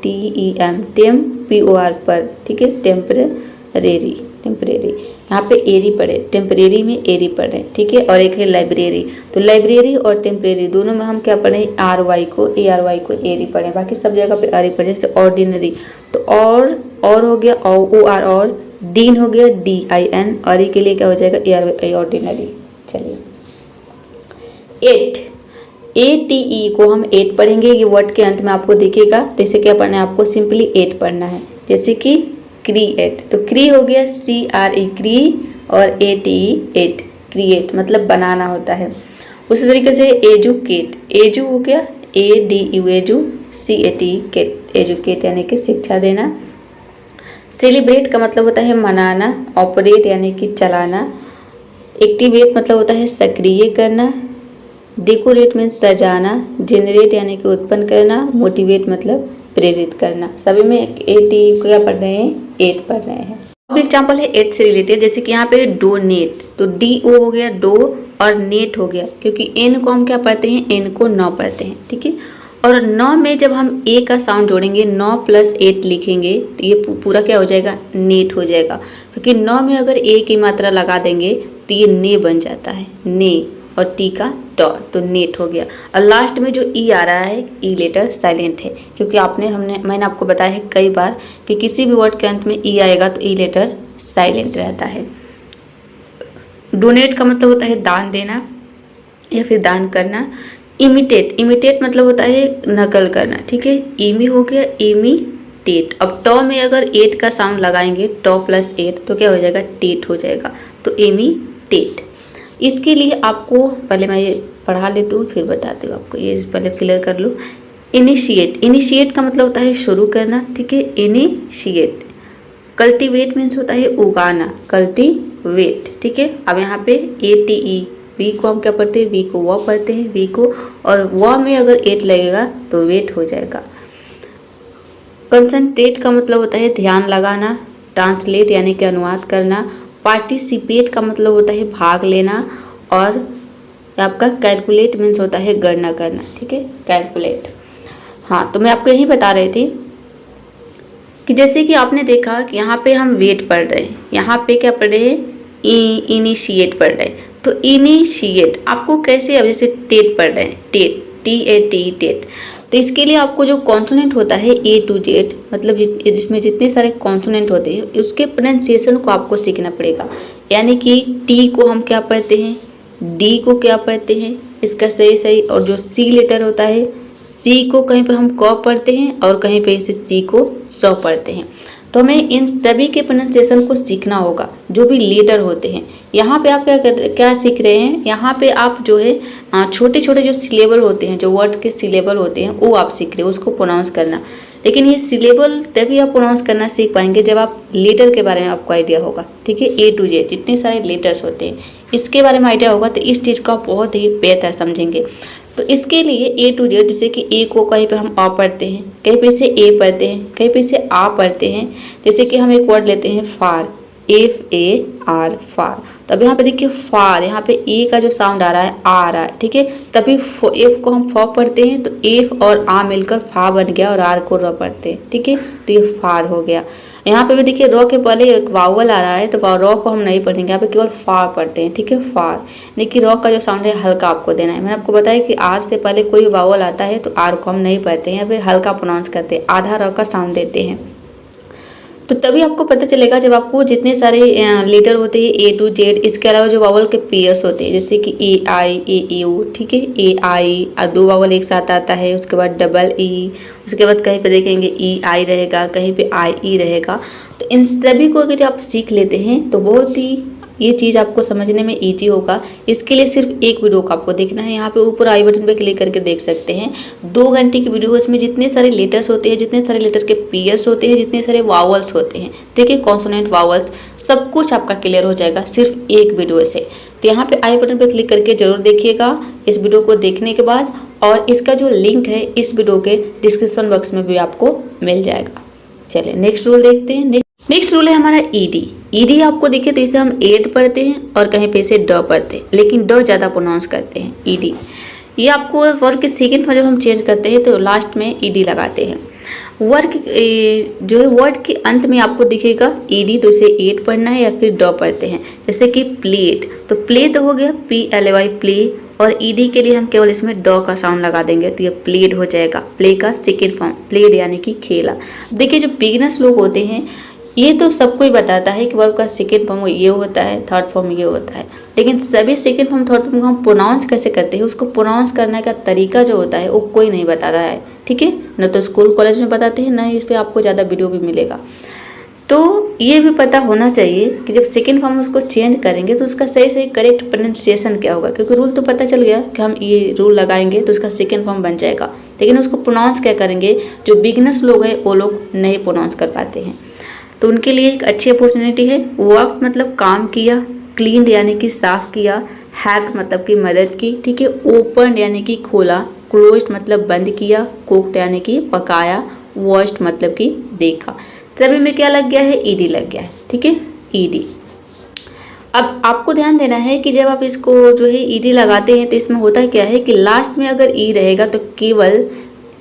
TEM, टेम POR पर, ठीक है, टेम्परेरी, यहाँ पे एरी पढ़े, टेम्परेरी में एरी पढ़े, ठीक है। और एक है लाइब्रेरी, तो लाइब्रेरी और टेम्परेरी दोनों में हम क्या पढ़े, ARY को एरी पढ़े, बाकी सब जगह पे आरी पढ़े। जैसे ऑर्डिनरी, तो और हो गया OR, और डीन हो गया DIN, और के लिए क्या हो जाएगा ARY, ऑर्डिनरी। चलिए 8, ATE को हम 8 पढ़ेंगे, ये वर्ड के अंत में आपको दिखेगा। तो इसे क्या पढ़ना है, आपको सिंपली 8 पढ़ना है। जैसे कि क्रिएट, तो क्री हो गया CRE क्री, और ATE 8, क्रिएट मतलब बनाना होता है। उसी तरीके से एजुकेट, एजू हो गया ADU एजू, CAT केट, एजुकेट यानी कि शिक्षा देना। सेलिब्रेट का मतलब होता है मनाना, ऑपरेट यानी कि चलाना, एक्टिवेट मतलब होता है सक्रिय करना, डेकोरेट मीन्स सजाना, जेनरेट यानी कि उत्पन्न करना, मोटिवेट मतलब प्रेरित करना। सभी में ATE क्या पढ़ रहे हैं, 8 पढ़ रहे हैं। अब एग्जाम्पल है 8 से रिलेटेड, जैसे कि यहाँ पे डोनेट, तो DO हो गया डो, और नेट हो गया, क्योंकि N को हम क्या पढ़ते हैं, N को 9 पढ़ते हैं, ठीक है। और 9 में जब हम A का साउंड जोड़ेंगे, 9 + 8 लिखेंगे, तो ये पूरा क्या हो जाएगा, नेट हो जाएगा। क्योंकि 9 में अगर A की मात्रा लगा देंगे तो ये ने बन जाता है, ने, और T का ट, तो नेट हो गया। और लास्ट में जो E आ रहा है, E लेटर साइलेंट है, क्योंकि मैंने आपको बताया है कई बार कि किसी भी वर्ड के अंत में E आएगा तो E लेटर साइलेंट रहता है। डोनेट का मतलब होता है दान देना या फिर दान करना। इमिटेट मतलब होता है नकल करना, ठीक है। इमी हो गया इमिटेट। अब ट में अगर 8 का साउंड लगाएंगे, ट + 8, तो क्या हो जाएगा, टेट हो जाएगा, तो इमिटेट। इसके लिए आपको पहले मैं ये पढ़ा लेती हूँ, फिर बताती हूँ आपको, ये पहले क्लियर कर लो। इनिशिएट का मतलब होता है शुरू करना, ठीक है, इनिशिएट। कल्टीवेट मीन्स होता है उगाना, कल्टीवेट, ठीक है। अब यहाँ पे ATE, वी को हम क्या पढ़ते हैं, वी को व पढ़ते हैं, वी को, और व में अगर 8 लगेगा तो वेट हो जाएगा। कंसंट्रेट का मतलब होता है ध्यान लगाना, ट्रांसलेट यानी कि अनुवाद करना। पार्टिसिपेट का मतलब होता है भाग लेना, और आपका कैलकुलेट मीन्स होता है गणना करना, ठीक है, कैलकुलेट। हाँ, तो मैं आपको यही बता रही थी कि जैसे कि आपने देखा कि यहाँ पे हम वेट पढ़ रहे हैं, यहाँ पे क्या पढ़ रहे हैं, इनिशिएट पढ़ रहे हैं। तो इनिशिएट आपको कैसे, अब जैसे टेट पढ़ रहे हैं, टेट, TAT, टेट, तो इसके लिए आपको जो कॉन्सोनेंट होता है A to Z, मतलब जिसमें जितने सारे कॉन्सोनेंट होते हैं उसके प्रोनाउंसिएशन को आपको सीखना पड़ेगा। यानी कि T को हम क्या पढ़ते हैं, D को क्या पढ़ते हैं, इसका सही, और जो C लेटर होता है, C को कहीं पे हम क पढ़ते हैं, और कहीं पे इसे C को स पढ़ते हैं। तो हमें इन सभी के प्रोनाउंसिएशन को सीखना होगा, जो भी लेटर होते हैं। यहाँ पे आप क्या सीख रहे हैं, यहाँ पे आप जो है छोटे छोटे जो सिलेबल होते हैं, जो वर्ड के सिलेबल होते हैं, वो आप सीख रहे हो, उसको प्रोनाउंस करना। लेकिन ये सिलेबल तभी आप प्रोनाउंस करना सीख पाएंगे जब आप लेटर के बारे में आपको आइडिया होगा, ठीक है। A to Z जितने सारे लेटर्स होते हैं इसके बारे में आइडिया होगा, तो इस चीज़ को आप बहुत ही बेहतर समझेंगे। तो इसके लिए A to Z, जैसे कि A को कहीं पे हम अ पढ़ते हैं, कहीं पे इसे A पढ़ते हैं, कहीं पे इसे आ पढ़ते हैं। जैसे कि हम एक वर्ड लेते हैं फार, FAR, फार। तो अब यहाँ पे देखिए फार, यहाँ पे A का जो साउंड आ रहा है, ठीक है। तभी F को हम फ पढ़ते हैं, तो F और आ मिलकर फा बन गया, और R को र पढ़ते हैं, ठीक है, तो ये फार हो गया। यहाँ पे भी देखिए र के पहले एक वावल आ रहा है, तो र को हम नहीं पढ़ेंगे, यहाँ पे केवल फार पढ़ते हैं, ठीक है, फार। लेकिन र का जो साउंड है हल्का आपको देना है। मैंने आपको बताया कि R से पहले कोई वावल आता है तो R को हम नहीं पढ़ते हैं, या फिर हल्का प्रोनाउंस करते हैं, आधा र का साउंड देते हैं। तो तभी आपको पता चलेगा जब आपको जितने सारे लेटर होते हैं A to Z, इसके अलावा जो वावल के पेयर्स होते हैं, जैसे कि AI, AU, ठीक है, AI, 2 वावल एक साथ आता है, उसके बाद डबल E, उसके बाद कहीं पे देखेंगे EI रहेगा, कहीं पे IE रहेगा। तो इन सभी को अगर आप सीख लेते हैं तो बहुत ही ये चीज़ आपको समझने में ईजी होगा। इसके लिए सिर्फ एक वीडियो को आपको देखना है, यहाँ पे ऊपर आई बटन पे क्लिक करके देख सकते हैं। 2 घंटे की वीडियो, इसमें जितने सारे लेटर्स होते हैं, जितने सारे लेटर के पेयर्स होते हैं, जितने सारे वावल्स होते हैं, ठीक है, कॉन्सोनेंट वावल्स, सब कुछ आपका क्लियर हो जाएगा सिर्फ एक वीडियो से। तो यहाँ पे आई बटन पर क्लिक करके जरूर देखिएगा इस वीडियो को देखने के बाद, और इसका जो लिंक है इस वीडियो के डिस्क्रिप्शन बॉक्स में भी आपको मिल जाएगा। चलिए नेक्स्ट रूल देखते हैं। नेक्स्ट रूल है हमारा ईडी आपको दिखे तो इसे हम 8 पढ़ते हैं, और कहीं पे इसे ड पढ़ते हैं, लेकिन ड ज़्यादा प्रोनाउंस करते हैं। ये आपको वर्ग के सेकेंड फॉर्म जब हम चेंज करते हैं तो लास्ट में ईडी लगाते हैं। वर्ग जो है वर्ड के अंत में आपको दिखेगा ईडी, तो इसे एट पढ़ना है या फिर डॉ पढ़ते हैं। जैसे कि प्लेट, तो प्ले तो हो गया PLAY प्ले, और ईडी के लिए हम केवल इसमें डॉ का साउंड लगा देंगे तो ये प्लेड हो जाएगा। प्ले का सेकेंड फॉर्म प्लेड यानी कि खेला। देखिए जो बिगिनर्स लोग होते हैं ये तो सबको ही बताता है कि वर्ब का सेकेंड फॉर्म ये होता है, थर्ड फॉर्म ये होता है, लेकिन सभी सेकेंड फॉर्म थर्ड फॉर्म को हम प्रोनाउंस कैसे करते हैं, उसको प्रोनाउंस करने का तरीका जो होता है वो कोई नहीं बताता है। ठीक है, न तो स्कूल कॉलेज में बताते हैं, न इस पर आपको ज़्यादा वीडियो भी मिलेगा। तो ये भी पता होना चाहिए कि जब सेकेंड फॉर्म उसको चेंज करेंगे तो उसका सही सही करेक्ट प्रोनाउंसिएशन क्या होगा, क्योंकि रूल तो पता चल गया कि हम ये रूल लगाएंगे तो उसका सेकेंड फॉर्म बन जाएगा, लेकिन उसको प्रोनाउंस क्या करेंगे, जो बिगिनर्स लोग हैं वो लोग नहीं प्रोनाउंस कर पाते हैं। तो उनके लिए एक अच्छी अपॉर्चुनिटी है। वर्क मतलब काम किया, क्लीन यानी कि साफ किया, हेल्प मतलब कि मदद की, ठीक है, ओपन यानी कि खोला, क्लोज्ड मतलब बंद किया, कुक्ड यानी कि पकाया, वॉश्ड मतलब कि देखा। सभी में क्या लग गया है, ईडी लग गया है। ठीक है, ईडी। अब आपको ध्यान देना है कि जब आप इसको जो है ईडी लगाते हैं तो इसमें होता क्या है कि लास्ट में अगर ई रहेगा तो केवल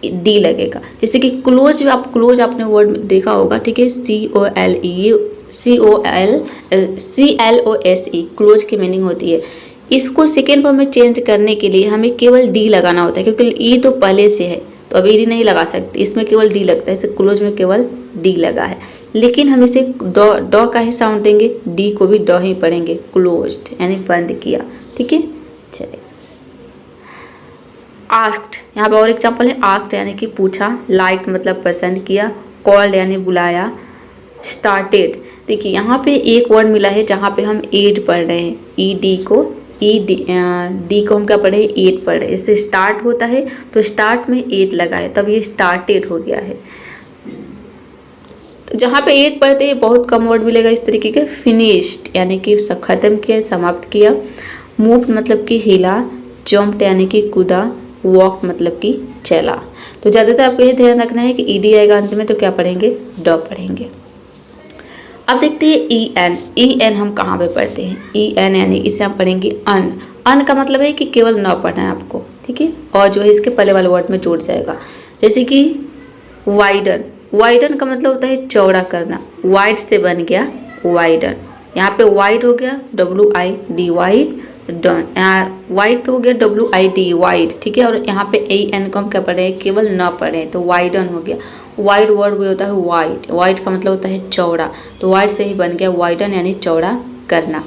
डी लगेगा। जैसे कि क्लोज, आप क्लोज आपने वर्ड देखा होगा, ठीक है, CLOSE क्लोज की मीनिंग होती है। इसको सेकेंड फॉर्म में चेंज करने के लिए हमें केवल डी लगाना होता है, क्योंकि ई तो पहले से है तो अब ईडी नहीं लगा सकते, इसमें केवल डी लगता है। इसे क्लोज में केवल डी लगा है, लेकिन हम इसे डॉ का ही साउंड देंगे, डी को भी डॉ ही पढ़ेंगे, क्लोज्ड यानी बंद किया। ठीक है, चलिए आस्क्ड, यहाँ पे और एग्जाम्पल है। आस्क्ड यानी कि पूछा, लाइक्ड मतलब पसंद किया, कॉल्ड यानी बुलाया, स्टार्टेड। देखिए यहाँ पे एक वर्ड मिला है जहाँ पे हम एड पढ़ रहे हैं, डी को हम क्या पढ़े, एड पढ़ रहे हैं। इससे स्टार्ट होता है तो स्टार्ट में एड लगा है, तब ये स्टार्टेड हो गया है। तो जहाँ पे एड पढ़ते हैं बहुत कम वर्ड मिलेगा इस तरीके के। फिनिश्ड यानी कि खत्म किया, समाप्त किया, मूव्ड मतलब कि हिला, जम्प्ड यानी कि कूदा, वॉक मतलब कि चला। तो ज़्यादातर आपको ये ध्यान रखना है कि ईडी आएगा अंत में तो क्या पढ़ेंगे, डॉ पढ़ेंगे। अब देखते हैं EN हम कहाँ पे पढ़ते हैं। EN यानी इसे हम पढ़ेंगे अन का मतलब है कि केवल न पढ़ना है आपको, ठीक है, और जो है इसके पहले वाले वर्ड में जुड़ जाएगा। जैसे कि वाइडन का मतलब होता है चौड़ा करना, वाइड से बन गया वाइडन। यहाँ पे वाइड हो गया WID वाइड, डन, यहाँ वाइड हो गया WID वाइड, ठीक है, और यहाँ पे AN को हम क्या पढ़े, केवल न पढ़े तो वाइडन हो गया। वाइड वर्ड भी होता है वाइड का मतलब होता है चौड़ा, तो वाइड से ही बन गया वाइडन यानी चौड़ा करना।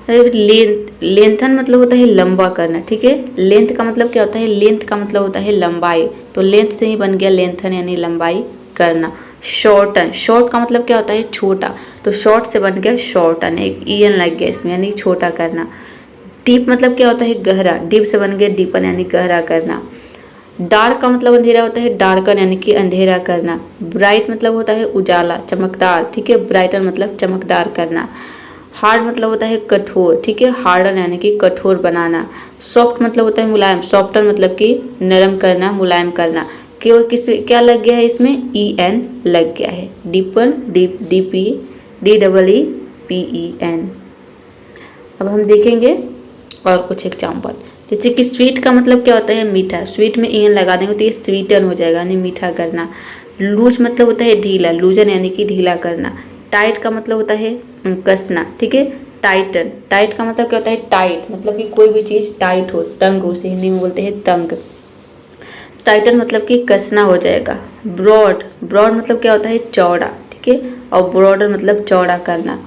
लेंथन मतलब होता है लंबा करना, ठीक है, लेंथ का मतलब क्या होता है, लेंथ का मतलब होता है लंबाई, तो लेंथ से ही बन गया लेंथन यानी लंबाई करना। शॉर्टन, शॉर्ट का मतलब क्या होता है छोटा, तो शॉर्ट से बन गया शॉर्टन, एक EN लग गया इसमें यानी छोटा करना। डीप मतलब क्या होता है गहरा, डीप से बन गया डीपन यानी गहरा करना। डार्क का मतलब अंधेरा होता है डार्कन यानी कि अंधेरा करना। ब्राइट मतलब होता है उजाला, चमकदार, ठीक है, ब्राइटन मतलब चमकदार करना। हार्ड मतलब होता है कठोर, ठीक है, हार्डन यानी कि कठोर बनाना। सॉफ्ट मतलब होता है मुलायम, सॉफ्टन मतलब कि नरम करना, मुलायम करना। केवल किस क्या लग गया है इसमें, EN लग गया है, डीपन, DEEPEN। अब हम देखेंगे और कुछ एग्जाम्पल। जैसे कि स्वीट का मतलब क्या होता है मीठा, स्वीट में EN लगा देंगे तो ये स्वीटन हो जाएगा यानी मीठा करना। लूज मतलब होता है ढीला, लूजन यानी कि ढीला करना। टाइट का मतलब होता है कसना, ठीक है, टाइटन, टाइट का मतलब क्या होता है टाइट, मतलब कि कोई भी चीज़ टाइट हो, तंग हो, उसे हिंदी में बोलते हैं तंग। टाइटन मतलब कि कसना हो जाएगा। ब्रॉड, ब्रॉड मतलब क्या होता है चौड़ा, ठीक है, और ब्रॉडर मतलब चौड़ा करना।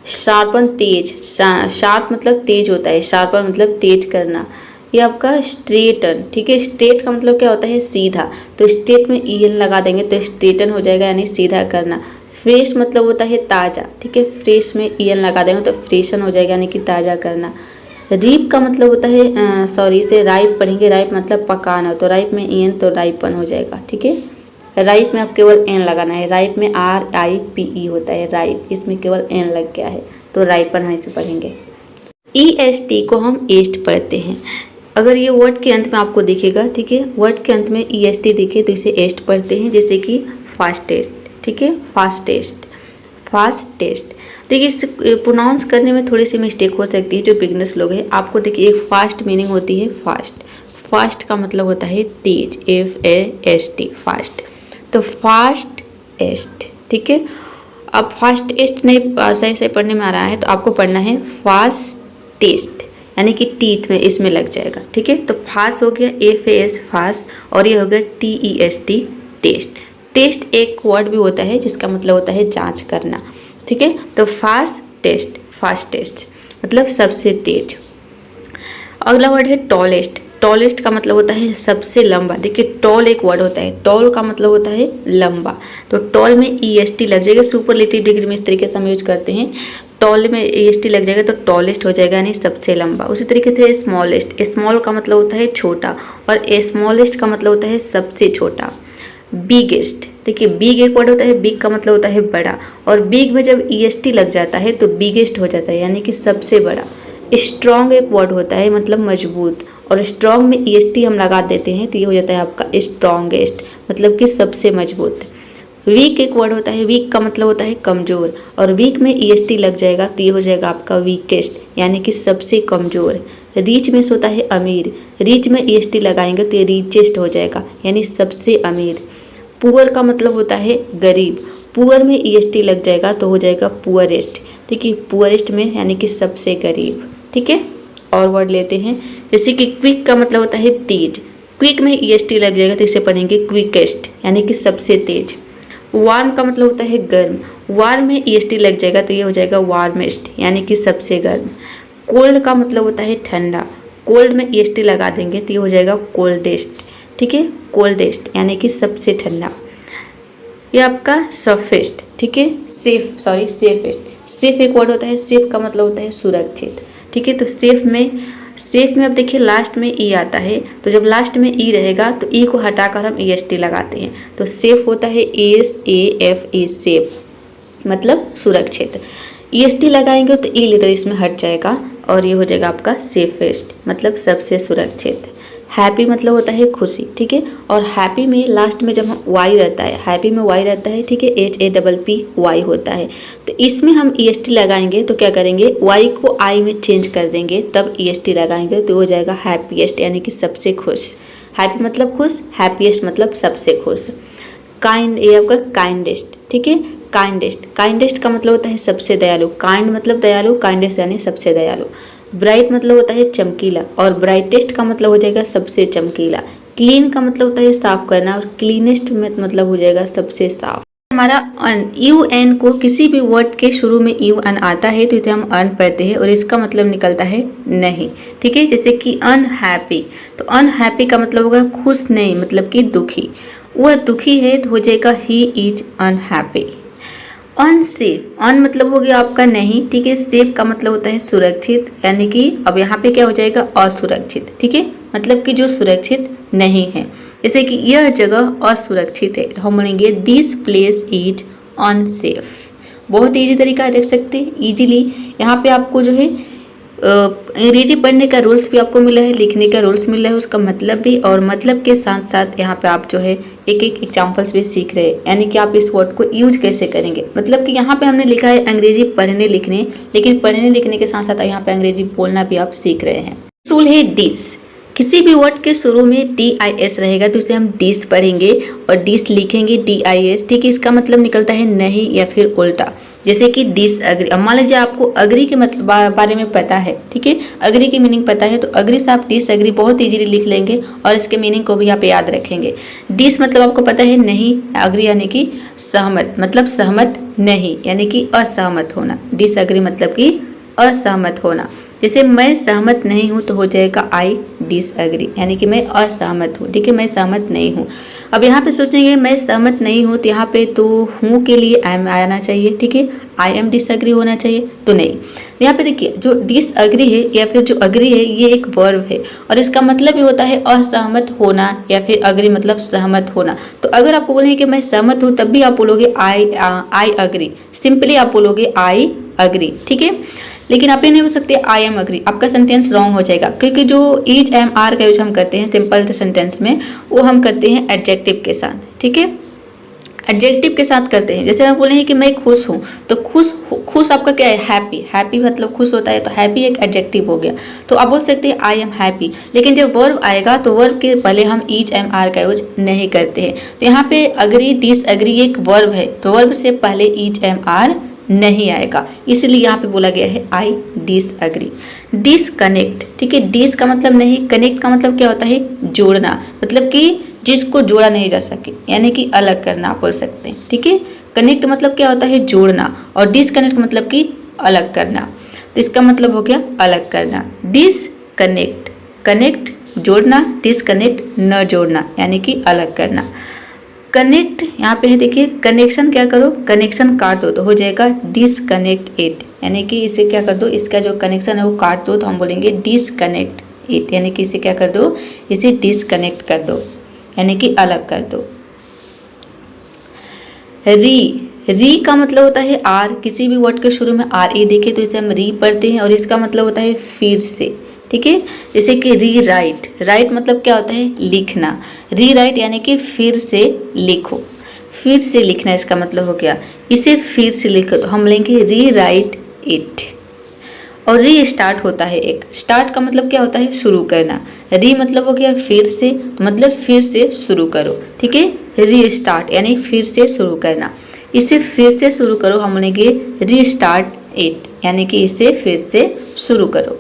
शार्पन तेज, शार्प मतलब तेज होता है, शार्पन मतलब तेज करना। ये आपका स्ट्रेटन, ठीक है, स्ट्रेट का मतलब क्या होता है सीधा, तो स्ट्रेट में EN लगा देंगे तो स्ट्रेटन हो जाएगा यानी सीधा करना। फ्रेश मतलब होता है ताज़ा, ठीक है, फ्रेश में EN लगा देंगे तो फ्रेशन हो जाएगा यानी कि ताज़ा करना। रीप का मतलब होता है इसे राइप पढ़ेंगे, राइप मतलब पकाना, तो राइप में EN तो राइपन हो जाएगा, ठीक है। राइप में आप केवल N लगाना है, राइप में RIPE होता है राइप, इसमें केवल N लग गया है तो राइपन हम इसे पढ़ेंगे। EST को हम एस्ट पढ़ते हैं। अगर ये वर्ड के अंत में आपको दिखेगा, ठीक है, वर्ड के अंत में EST दिखे तो इसे एस्ट पढ़ते हैं। जैसे कि फास्टेस्ट, ठीक है, फास्टेस्ट, फास्टेस्ट। देखिए इस प्रोनाउंस करने में थोड़ी सी मिस्टेक हो सकती है जो बिगनर्स लोग हैं। आपको देखिए एक फास्ट मीनिंग होती है फास्ट, फास्ट का मतलब होता है तेज, FAST फास्ट, तो फास्टेस्ट, ठीक है। अब फास्टेस्ट नहीं सही से पढ़ने में आ रहा है तो आपको पढ़ना है फास्टेस्ट, यानी कि टीथ में इसमें लग जाएगा, ठीक है। तो फास्ट हो गया FAS फास्ट और ये हो गया TEST टेस्ट। टेस्ट एक वर्ड भी होता है जिसका मतलब होता है जांच करना, ठीक है। तो फास्टेस्ट, फास्टेस्ट मतलब सबसे तेज। अगला वर्ड है टॉलेस्ट। टॉलेस्ट का मतलब होता है सबसे लंबा। देखिए टॉल एक वर्ड होता है, टॉल का मतलब होता है लंबा, तो टॉल में EST लग जाएगा। सुपरलेटिव डिग्री में इस तरीके से हम यूज करते हैं, टॉल में EST लग जाएगा तो टॉलेस्ट हो जाएगा यानी सबसे लंबा। उसी तरीके से स्मॉलेस्ट, स्मॉल का मतलब होता है छोटा और स्मॉलेस्ट का मतलब होता है सबसे छोटा। बिगेस्ट, देखिए बिग एक वर्ड होता है, बिग का मतलब होता है बड़ा और बिग में जब EST लग जाता है तो बिगेस्ट हो जाता है यानी कि सबसे बड़ा। स्ट्रॉन्ग एक वर्ड होता है मतलब मजबूत और स्ट्रॉन्ग में EST हम लगा देते हैं तो ये हो जाता है आपका स्ट्रॉन्गेस्ट, मतलब कि सबसे मजबूत। वीक एक वर्ड होता है, वीक का मतलब होता है कमज़ोर और वीक में EST लग जाएगा तो ये हो जाएगा आपका वीकेस्ट यानी कि सबसे कमज़ोर। रिच में होता है अमीर, रिच में EST लगाएंगे तो ये रिचेस्ट हो जाएगा यानी सबसे अमीर। पुअर का मतलब होता है गरीब, पुअर में EST लग जाएगा तो हो जाएगा पुअरेस्ट, ठीक है, पुअरेस्ट में यानी कि सबसे गरीब, ठीक है। और वर्ड लेते हैं जैसे कि क्विक का मतलब होता है तेज, क्विक में EST लग जाएगा तो इसे पढ़ेंगे क्विकेस्ट यानी कि सबसे तेज। वार्म का मतलब होता है गर्म, वार्म में EST लग जाएगा तो ये हो जाएगा वार्मेस्ट यानी कि सबसे गर्म। कोल्ड का मतलब होता है ठंडा, कोल्ड में EST लगा देंगे तो ये हो जाएगा कोल्डेस्ट, ठीक है, कोल्डेस्ट यानी कि सबसे ठंडा। ये आपका सफेस्ट, ठीक है, सेफेस्ट। सेफ एक वर्ड होता है, सेफ का मतलब होता है सुरक्षित, ठीक है। तो सेफ में अब देखिए लास्ट में ई आता है तो जब लास्ट में ई रहेगा तो ई को हटाकर हम EST लगाते हैं तो सेफ होता है SAFE सेफ, मतलब सुरक्षित। EST लगाएंगे तो ई लेटर इसमें हट जाएगा और ये हो जाएगा आपका सेफेस्ट, मतलब सबसे सुरक्षित। हैप्पी मतलब होता है खुशी, ठीक है, और हैप्पी में लास्ट में जब हम वाई रहता है, हैप्पी में वाई रहता है, ठीक है, HAPPY होता है तो इसमें हम EST लगाएंगे तो क्या करेंगे, वाई को आई में चेंज कर देंगे तब EST लगाएंगे तो हो जाएगा हैप्पीएस्ट यानी कि सबसे खुश। हैप्पी मतलब खुश, हैप्पीएस्ट मतलब सबसे खुश। काइंड, ये आपका काइंडेस्ट, ठीक है, काइंडेस्ट का मतलब होता है सबसे दयालु, काइंड मतलब दयालु, काइंडेस्ट यानी सबसे दयालु। ब्राइट मतलब होता है चमकीला और ब्राइटेस्ट का मतलब हो जाएगा सबसे चमकीला। क्लीन का मतलब होता है साफ करना और क्लीनेस्ट में मतलब हो जाएगा सबसे साफ। हमारा अन, UN को किसी भी वर्ड के शुरू में UN आता है तो इसे हम अन पढ़ते हैं और इसका मतलब निकलता है नहीं, ठीक है। जैसे कि अनहैप्पी, तो अनहैप्पी का मतलब होगा खुश नहीं, मतलब कि दुखी, वह दुखी है तो हो जाएगा ही इज अनहैप्पी। अनसेफ, अन मतलब हो गया आपका नहीं, ठीक है, सेफ का मतलब होता है सुरक्षित यानी कि अब यहाँ पे क्या हो जाएगा असुरक्षित, ठीक है, मतलब कि जो सुरक्षित नहीं है। जैसे कि यह जगह असुरक्षित है तो हम बोलेंगे दिस प्लेस इज अनसेफ। बहुत इजी तरीका है, देख सकते हैं इजीली। यहाँ पे आपको जो है अंग्रेजी पढ़ने का रूल्स भी आपको मिला है, लिखने का रूल्स मिला है, उसका मतलब भी, और मतलब के साथ साथ यहाँ पे आप जो है एक एग्जाम्पल्स भी सीख रहे हैं, यानी कि आप इस वर्ड को यूज कैसे करेंगे। मतलब कि यहाँ पे हमने लिखा है अंग्रेजी पढ़ने लिखने, लेकिन पढ़ने लिखने के साथ साथ यहाँ पे अंग्रेजी बोलना भी आप सीख रहे हैं। रूल है डिस, किसी भी वर्ड के शुरू में DIS रहेगा तो इसे हम डिस पढ़ेंगे और डिस लिखेंगे DIS, ठीक है। इसका मतलब निकलता है नहीं या फिर उल्टा। जैसे कि डिसएग्री, अब मान लीजिए आपको अग्री के मतलब बारे में पता है, ठीक है, अग्री की मीनिंग पता है तो अग्री से आप डिसएग्री बहुत इजीली लिख लेंगे और इसके मीनिंग को भी आप याद रखेंगे। डिस मतलब आपको पता है नहीं, अग्री यानी कि सहमत, मतलब सहमत नहीं यानी कि असहमत होना। डिसएग्री मतलब कि असहमत होना। जैसे मैं सहमत नहीं हूँ तो हो जाएगा आई डिसएग्री, यानी कि मैं असहमत हूँ, ठीक है, मैं सहमत नहीं हूँ। अब यहाँ पे सोचेंगे मैं सहमत नहीं हूँ तो यहाँ पे तो हूँ के लिए एम आना चाहिए, ठीक है, आई एम डिसएग्री होना चाहिए, तो नहीं। यहाँ पे देखिए जो डिसएग्री है या फिर जो अग्री है ये एक वर्ब है और इसका मतलब भी होता है असहमत होना या फिर अग्री मतलब सहमत होना। तो अगर आपको बोलेंगे कि मैं सहमत हूँ तब भी आप बोलोगे आई अग्री, सिंपली आप बोलोगे आई अग्री, ठीक है। लेकिन आप ये नहीं बोल सकते आई एम अग्री, आपका सेंटेंस रॉन्ग हो जाएगा, क्योंकि जो इज एम आर का यूज हम करते हैं सिंपल सेंटेंस में वो हम करते हैं एडजेक्टिव के साथ, ठीक है। एडजेक्टिव के साथ करते हैं। जैसे हम बोले हैं कि मैं खुश हूँ, तो खुश आपका क्या है? हैप्पी। हैप्पी मतलब खुश होता है, तो हैप्पी एक एडजेक्टिव हो गया। तो आप बोल सकते हैं आई एम हैप्पी, लेकिन जब वर्ब आएगा तो वर्ब के पहले हम ईच एम आर का यूज नहीं करते हैं। तो यहाँ पे अग्री डिसएग्री एक वर्ब है, तो वर्ब से पहले ईच एम आर नहीं आएगा, इसलिए यहाँ पे बोला गया है आई डिसएग्री। डिसकनेक्ट, ठीक है, डिस का मतलब नहीं, कनेक्ट का मतलब क्या होता है? जोड़ना, मतलब कि जिसको जोड़ा नहीं जा सके, यानी कि अलग करना आप बोल सकते हैं, ठीक है। कनेक्ट मतलब क्या होता है? जोड़ना, और डिसकनेक्ट मतलब कि अलग करना, तो इसका मतलब हो गया अलग करना। डिसकनेक्ट, कनेक्ट जोड़ना, डिसकनेक्ट न जोड़ना, यानी कि अलग करना। कनेक्ट यहाँ पे है, देखिए कनेक्शन क्या करो? कनेक्शन काट दो तो हो जाएगा डिसकनेक्ट इट, यानी कि इसे क्या कर दो? इसका जो कनेक्शन है वो काट दो, तो हम बोलेंगे डिसकनेक्ट इट, यानी कि इसे क्या कर दो? इसे डिसकनेक्ट कर दो, यानी कि अलग कर दो। री का मतलब होता है आर, किसी भी वर्ड के शुरू में आर ए देखे तो इसे हम री पढ़ते हैं, और इसका मतलब होता है फिर से, ठीक है। जैसे कि री राइट, राइट मतलब क्या होता है? लिखना। री राइट यानी कि फिर से लिखो, फिर से लिखना इसका मतलब हो गया, इसे फिर से लिखो, तो हम लेंगे री राइट इट। और री स्टार्ट होता है एक, स्टार्ट का मतलब क्या होता है? शुरू करना। री मतलब हो गया फिर से, मतलब फिर से शुरू करो, ठीक है। री स्टार्ट यानी फिर से शुरू करना, इसे फिर से शुरू करो, हम लेंगे री स्टार्ट इट, यानी कि इसे फिर से शुरू करो।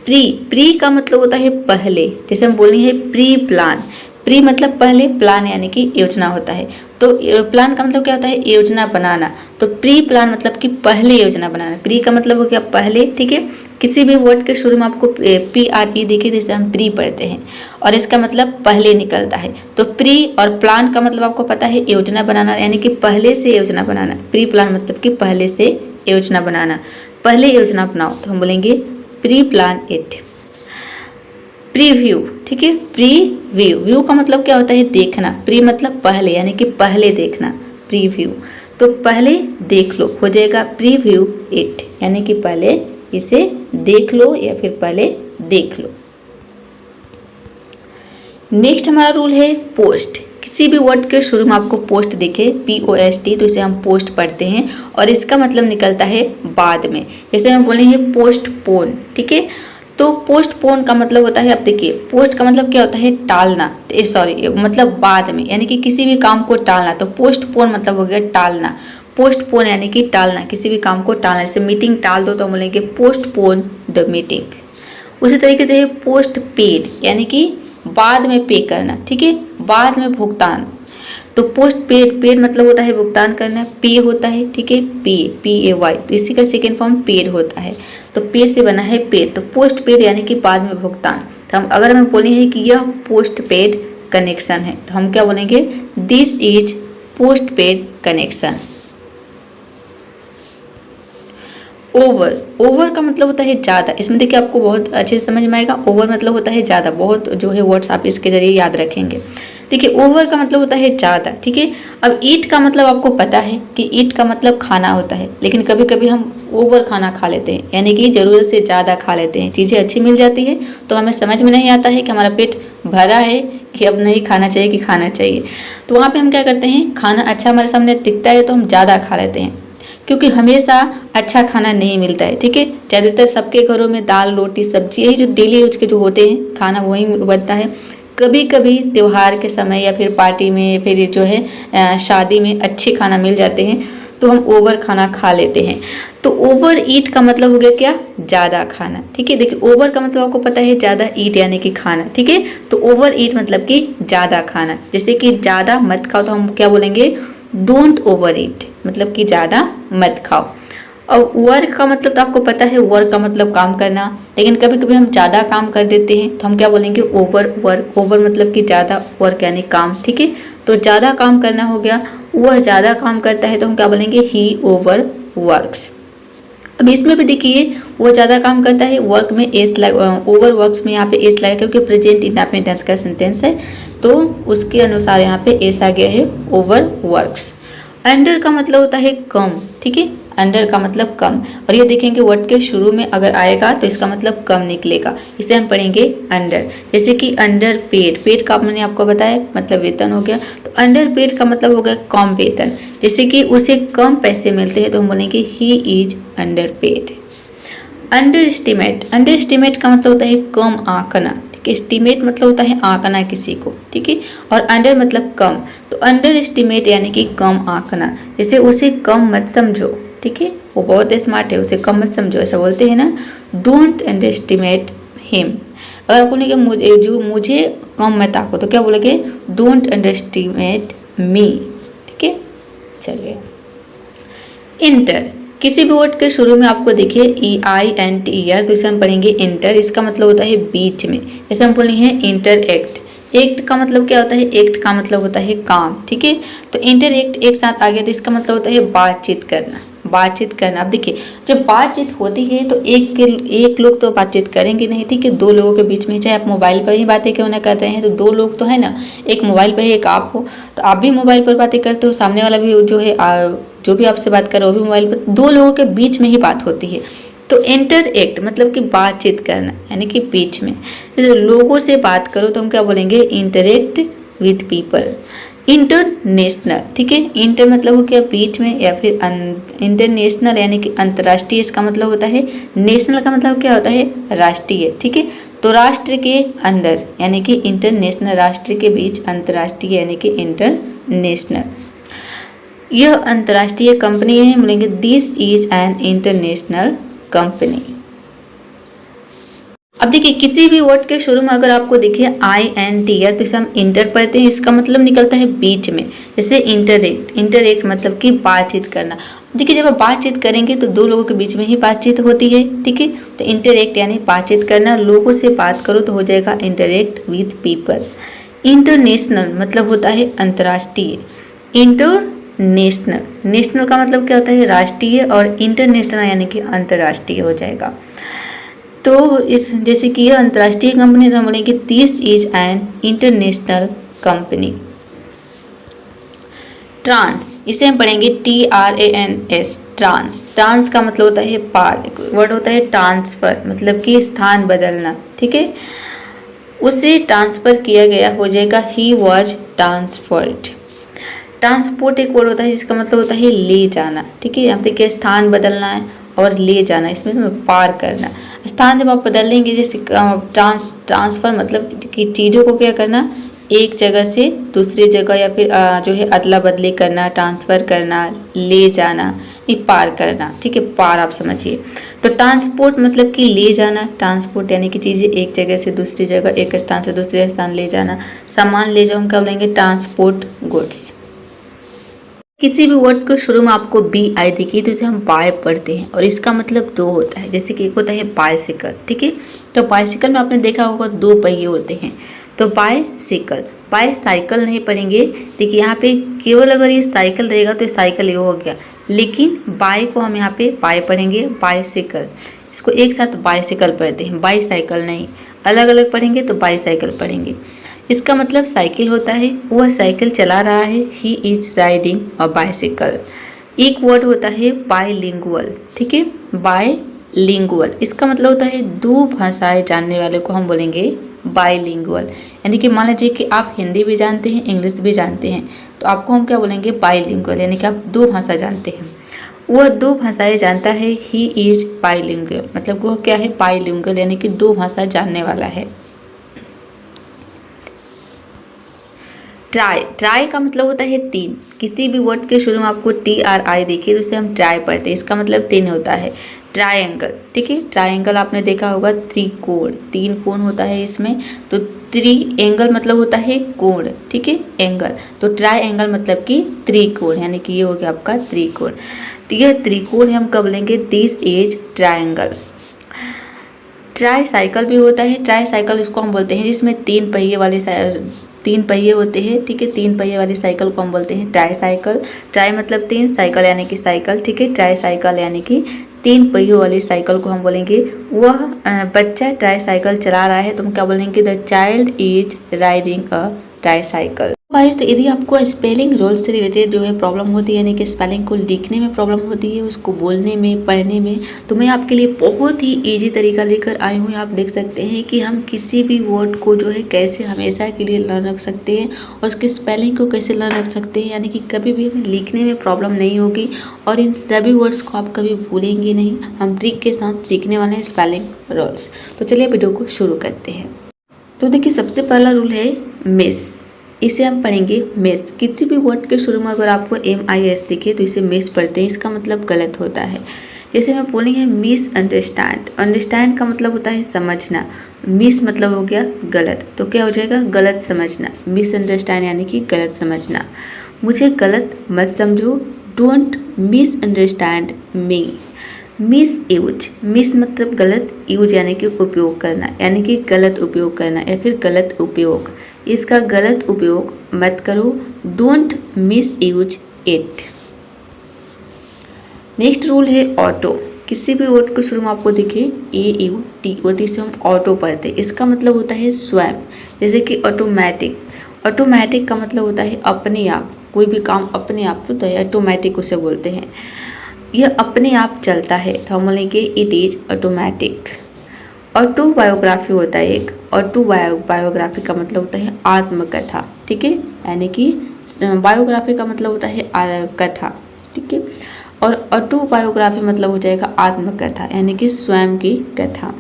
प्री का मतलब होता है पहले, जैसे हम बोलेंगे प्री प्लान। प्री मतलब पहले, प्लान यानी कि योजना होता है, तो प्लान का मतलब क्या होता है? योजना बनाना। तो प्री प्लान मतलब कि पहले योजना बनाना। प्री का मतलब हो गया पहले, ठीक है। किसी भी वर्ड के शुरू में आपको पी आर ई देखिए, जैसे हम प्री पढ़ते हैं, और इसका मतलब पहले निकलता है। तो प्री और प्लान का मतलब आपको पता है योजना बनाना, यानी कि पहले से योजना बनाना। प्री प्लान मतलब कि पहले से योजना बनाना, पहले योजना बनाओ, तो हम बोलेंगे प्री प्लान इट। प्रीव्यू, ठीक है, प्रीव्यू, व्यू का मतलब क्या होता है? देखना। प्री मतलब पहले, यानी कि पहले देखना, प्रीव्यू, तो पहले देख लो, हो जाएगा प्रीव्यू इट, यानी कि पहले इसे देख लो या फिर पहले देख लो। नेक्स्ट हमारा रूल है पोस्ट। किसी भी वर्ड के शुरू में आपको पोस्ट दिखे, POST, तो इसे हम पोस्ट पढ़ते हैं, और इसका मतलब निकलता है बाद में। जैसे हम बोले हैं पोस्टपोन, ठीक है, तो पोस्टपोन का मतलब होता है, अब देखिए पोस्ट का मतलब क्या होता है? टालना, सॉरी मतलब बाद में, यानी कि किसी भी काम को टालना, तो पोस्टपोन मतलब हो गया टालना। पोस्टपोन यानी कि टालना, किसी भी काम को टालना, जैसे मीटिंग टाल दो तो हम बोलेंगे पोस्टपोन द मीटिंग। उसी तरीके से पोस्ट पेड, यानी कि बाद में पे करना, ठीक है, बाद में भुगतान, तो पोस्ट पेड, पेड मतलब होता है भुगतान करना, पे होता है, ठीक है, PAY, तो इसी का सेकेंड फॉर्म पेड होता है, तो पे से बना है पेड, तो पोस्ट पेड यानी कि बाद में भुगतान। तो हम अगर हमें बोले हैं कि यह पोस्ट पेड कनेक्शन है, तो हम क्या बोलेंगे? This is post paid connection. Over, over का मतलब होता है ज़्यादा। इसमें देखिए आपको बहुत अच्छे से समझ में आएगा। ओवर मतलब होता है ज़्यादा, बहुत जो है वर्ड्स आप इसके जरिए याद रखेंगे। देखिए ओवर का मतलब होता है ज़्यादा, ठीक है। अब ईट का मतलब आपको पता है कि ईट का मतलब खाना होता है, लेकिन कभी कभी हम ओवर खाना खा लेते हैं, यानी कि ज़रूरत से ज़्यादा खा लेते हैं। चीज़ें अच्छी मिल जाती है तो हमें समझ में नहीं आता है कि हमारा पेट भरा है कि अब नहीं खाना चाहिए कि खाना चाहिए, तो वहाँ पर हम क्या करते हैं? खाना अच्छा हमारे सामने दिखता है तो हम ज़्यादा खा लेते हैं, क्योंकि हमेशा अच्छा खाना नहीं मिलता है, ठीक है। ज़्यादातर सबके घरों में दाल रोटी सब्जी यही जो डेली यूज के जो होते हैं खाना वही बनता है। कभी कभी त्यौहार के समय या फिर पार्टी में, फिर जो है शादी में अच्छे खाना मिल जाते हैं तो हम ओवर खाना खा लेते हैं। तो ओवर ईट का मतलब हो गया क्या? ज़्यादा खाना, ठीक है। देखिए ओवर का मतलब आपको पता है ज़्यादा, ईट यानी कि खाना, ठीक है। तो ओवर ईट मतलब कि ज़्यादा खाना, जैसे कि ज़्यादा मत खाओ तो हम क्या बोलेंगे? डोंट ओवर ईट, मतलब कि ज़्यादा मत खाओ। और वर्क का मतलब तो आपको पता है, वर्क का मतलब काम करना, लेकिन कभी कभी हम ज़्यादा काम कर देते हैं तो हम क्या बोलेंगे? Over work. ओवर मतलब कि ज़्यादा, वर्क यानी काम, ठीक है। तो ज़्यादा काम करना हो गया, वह ज़्यादा काम करता है तो हम क्या बोलेंगे? ही ओवर वर्क्स। अब इसमें भी देखिए वो ज़्यादा काम करता है, वर्क में एस ओवर वर्क्स में यहाँ पे एस लगा क्योंकि प्रेजेंट इंडेफिनिट का सेंटेंस है, तो उसके अनुसार यहाँ पे एस आ गया है ओवर वर्क्स। अंडर का मतलब होता है कम, ठीक है, अंडर का मतलब कम। और ये देखेंगे वर्ड के शुरू में अगर आएगा तो इसका मतलब कम निकलेगा, इसे हम पढ़ेंगे अंडर। जैसे कि अंडर पेड, पेड का मैंने आपको बताया मतलब वेतन हो गया, तो अंडर पेड का मतलब हो गया कम वेतन। जैसे कि उसे कम पैसे मिलते हैं तो हम बोलेंगे he is under paid. Under estimate, under estimate का मतलब होता है कम आंकना, ठीक है, एस्टिमेट मतलब होता है आंकना किसी को, ठीक है, और अंडर मतलब कम, तो अंडर एस्टिमेट यानी कि कम आंकना। जैसे उसे कम मत समझो, ठीक है, वो बहुत स्मार्ट है, उसे कम मत समझो, ऐसा बोलते हैं ना, डोंट अंडर एस्टिमेट हिम। अगर आपको बोलेंगे मुझे कम मत आंको तो क्या बोलेंगे, डोंट अंडर एस्टिमेट मी, ठीक है। चलिए, इंटर, किसी भी वर्ड के शुरू में आपको देखिए EINTER, तो इसे हम पढ़ेंगे इंटर। इसका मतलब होता है बीच में, जैसे हम बोलेंगे इंटर एक्ट। एक्ट का मतलब क्या होता है, एक्ट का मतलब होता है काम, ठीक है, तो इंटर एक्ट एक साथ आ गया तो इसका मतलब होता है बातचीत करना, बातचीत करना। अब देखिए जब बातचीत होती है तो एक लोग तो बातचीत करेंगे नहीं, ठीक है, दो लोगों के बीच में, चाहे आप मोबाइल पर ही बातें क्यों ना कर रहे हैं, तो दो लोग तो है ना, एक मोबाइल पर है एक आप हो, तो आप भी मोबाइल पर बातें करते हो, सामने वाला भी जो है जो भी आपसे बात कर रहा है वो भी मोबाइल पर, दो लोगों के बीच में ही बात होती है। तो इंटरएक्ट मतलब कि बातचीत करना, यानी कि बीच में, जैसे लोगों से बात करो तो हम क्या बोलेंगे, इंटरेक्ट विद पीपल। इंटरनेशनल, ठीक है, इंटर मतलब हो गया बीच में, या फिर इंटरनेशनल यानी कि अंतर्राष्ट्रीय, इसका मतलब होता है, नेशनल का मतलब क्या होता है, राष्ट्रीय, ठीक है, तो राष्ट्र के अंदर यानी कि इंटरनेशनल, राष्ट्र के बीच, अंतर्राष्ट्रीय यानी कि इंटरनेशनल। यह अंतर्राष्ट्रीय कंपनी है, बोलेंगे this is an international company. अब देखिए किसी भी वर्ड के शुरू में अगर आपको देखिए INTER तो इसे हम इंटर पढ़ते हैं, इसका मतलब निकलता है बीच में। जैसे इंटरेक्ट, इंटरेक्ट मतलब कि बातचीत करना। देखिए जब आप बातचीत करेंगे तो दो लोगों के बीच में ही बातचीत होती है, ठीक है, तो इंटरेक्ट यानी बातचीत करना, लोगों से बात करो तो हो जाएगा इंटरेक्ट विद पीपल। इंटरनेशनल मतलब होता है अंतर्राष्ट्रीय, इंटरनेशनल, नेशनल का मतलब क्या होता है, राष्ट्रीय, और इंटरनेशनल यानी कि अंतर्राष्ट्रीय हो जाएगा। तो इस जैसे कि यह अंतर्राष्ट्रीय कंपनी, तो हम बोलेंगे this is an international company. Trans, इसे हम पढ़ेंगे TRANS, ट्रांस। ट्रांस का मतलब होता है पार, वर्ड होता है ट्रांसफर मतलब कि स्थान बदलना, ठीक है, उसे ट्रांसफर किया गया हो जाएगा ही वॉज ट्रांसफर्ड। ट्रांसपोर्ट एक वर्ड होता है जिसका मतलब होता है ले जाना, ठीक है, यहाँ देखिए स्थान बदलना है और ले जाना, इसमें पार करना। स्थान जब आप बदल लेंगे, जैसे ट्रांसफर मतलब कि चीज़ों को क्या करना, एक जगह से दूसरी जगह, या फिर जो है अदला बदली करना, ट्रांसफ़र करना, ले जाना, ये पार करना, ठीक है, पार आप समझिए। तो ट्रांसपोर्ट मतलब कि ले जाना, ट्रांसपोर्ट यानी कि चीज़ें एक जगह से दूसरी जगह, एक स्थान से दूसरे स्थान ले जाना, सामान ले जाओ, हम क्या बोलेंगे, ट्रांसपोर्ट गुड्स। किसी भी वर्ड को शुरू में आपको BI दिखी तो इसे हम बाय पढ़ते हैं, और इसका मतलब दो होता है। जैसे कि एक होता है बाइसिकल, ठीक है, तो बाइसिकल में आपने देखा होगा दो पहिए होते हैं, तो बाइसिकल, बाइसाइकिल नहीं पढ़ेंगे। देखिए यहाँ पे केवल अगर ये साइकिल रहेगा तो ये साइकिल ये हो गया, लेकिन बाय को हम यहाँ पे बाय पढ़ेंगे, बाइसिकल, इसको एक साथ बाइसिकल पढ़ते हैं, बाइसाइकिल नहीं, अलग अलग पढ़ेंगे तो बाइसाइकिल पढ़ेंगे। इसका मतलब साइकिल होता है, वह साइकिल चला रहा है, he is riding a bicycle. एक वर्ड होता है बायलिंगुअल, ठीक है, बायलिंगुअल, इसका मतलब होता है दो भाषाएं जानने वाले को हम बोलेंगे बायलिंगुअल। यानी कि मान लीजिए कि आप हिंदी भी जानते हैं, इंग्लिश भी जानते हैं, तो आपको हम क्या बोलेंगे, बायलिंगुअल, यानी कि आप दो भाषा जानते हैं। वह दो भाषाएं जानता है, ही इज बायलिंगुअल, मतलब वह क्या है, बायलिंगुअल, यानी कि दो भाषा जानने वाला है। ट्राई, ट्राई का मतलब होता है तीन। किसी भी वर्ड के शुरू में आपको TRI देखिए तो उसे हम ट्राई पढ़ते हैं, इसका मतलब तीन होता है। ट्रायंगल, ठीक है, ट्रायंगल आपने देखा होगा त्रिकोण, तीन कोण होता है इसमें, तो त्रिएंगल मतलब होता है कोण, ठीक है, एंगल, तो ट्रायंगल मतलब कि त्रिकोण, यानी कि ये हो गया आपका त्रिकोण। तो यह त्रिकोण हम कब लेंगे, this is triangle. Try cycle भी होता है, ट्राई साइकिल उसको हम बोलते हैं जिसमें तीन पहिए होते हैं, ठीक है, तीन पहिए वाली साइकिल को हम बोलते हैं ट्राई साइकिल। ट्राई मतलब तीन, साइकिल यानी कि साइकिल, ठीक है, ट्राई साइकिल यानी कि तीन पहियों वाली साइकिल को हम बोलेंगे, वह बच्चा ट्राई साइकिल चला रहा है तो हम क्या बोलेंगे, the child is riding a try cycle. Guys, तो यदि आपको स्पेलिंग रूल से रिलेटेड जो है प्रॉब्लम होती है, यानी कि स्पेलिंग को लिखने में प्रॉब्लम होती है, उसको बोलने में, पढ़ने में, तो मैं आपके लिए बहुत ही इजी तरीका लेकर आई हूँ। आप देख सकते हैं कि हम किसी भी वर्ड को जो है कैसे हमेशा के लिए लर्न रख सकते हैं और उसके स्पेलिंग को कैसे लर्न रख सकते हैं, यानी कि कभी भी हमें लिखने में प्रॉब्लम नहीं होगी और इन सभी वर्ड्स को आप कभी भूलेंगे नहीं। हम ट्रिक के साथ सीखने वाले हैं स्पेलिंग रूल्स। तो चलिए वीडियो को शुरू करते हैं। तो देखिए, सबसे पहला रूल है मिस। इसे हम पढ़ेंगे मिस। किसी भी वर्ड के शुरू में अगर आपको MIS दिखे तो इसे मिस पढ़ते हैं, इसका मतलब गलत होता है। जैसे मैं बोलेंगे मिस अंडरस्टैंड। अंडरस्टैंड का मतलब होता है समझना, मिस मतलब हो गया गलत, तो क्या हो जाएगा गलत समझना। मिस अंडरस्टैंड यानी कि गलत समझना। मुझे गलत मत समझो, don't miss understand me. Miss use, miss मतलब गलत, यूज यानी कि उपयोग करना, यानी कि गलत उपयोग करना या फिर गलत उपयोग। इसका गलत उपयोग मत करो, don't miss use it. Next rule है ऑटो। किसी भी वर्ड को शुरू में आपको दिखे AUT से हम ऑटो पढ़ते हैं, इसका मतलब होता है स्वयं। जैसे कि ऑटोमेटिक। ऑटोमेटिक का मतलब होता है अपने आप, कोई भी काम अपने आप होता है, ऑटोमेटिक उसे बोलते हैं। यह अपने आप चलता है तो हम बोलेंगे इट इज ऑटोमेटिक। ऑटोबायोग्राफी होता है एक। ऑटोबायोग्राफी का मतलब होता है आत्मकथा, ठीक है, यानी कि बायोग्राफी का मतलब होता है कथा, ठीक है, और ऑटोबायोग्राफी मतलब हो जाएगा आत्मकथा, यानी कि स्वयं की कथा।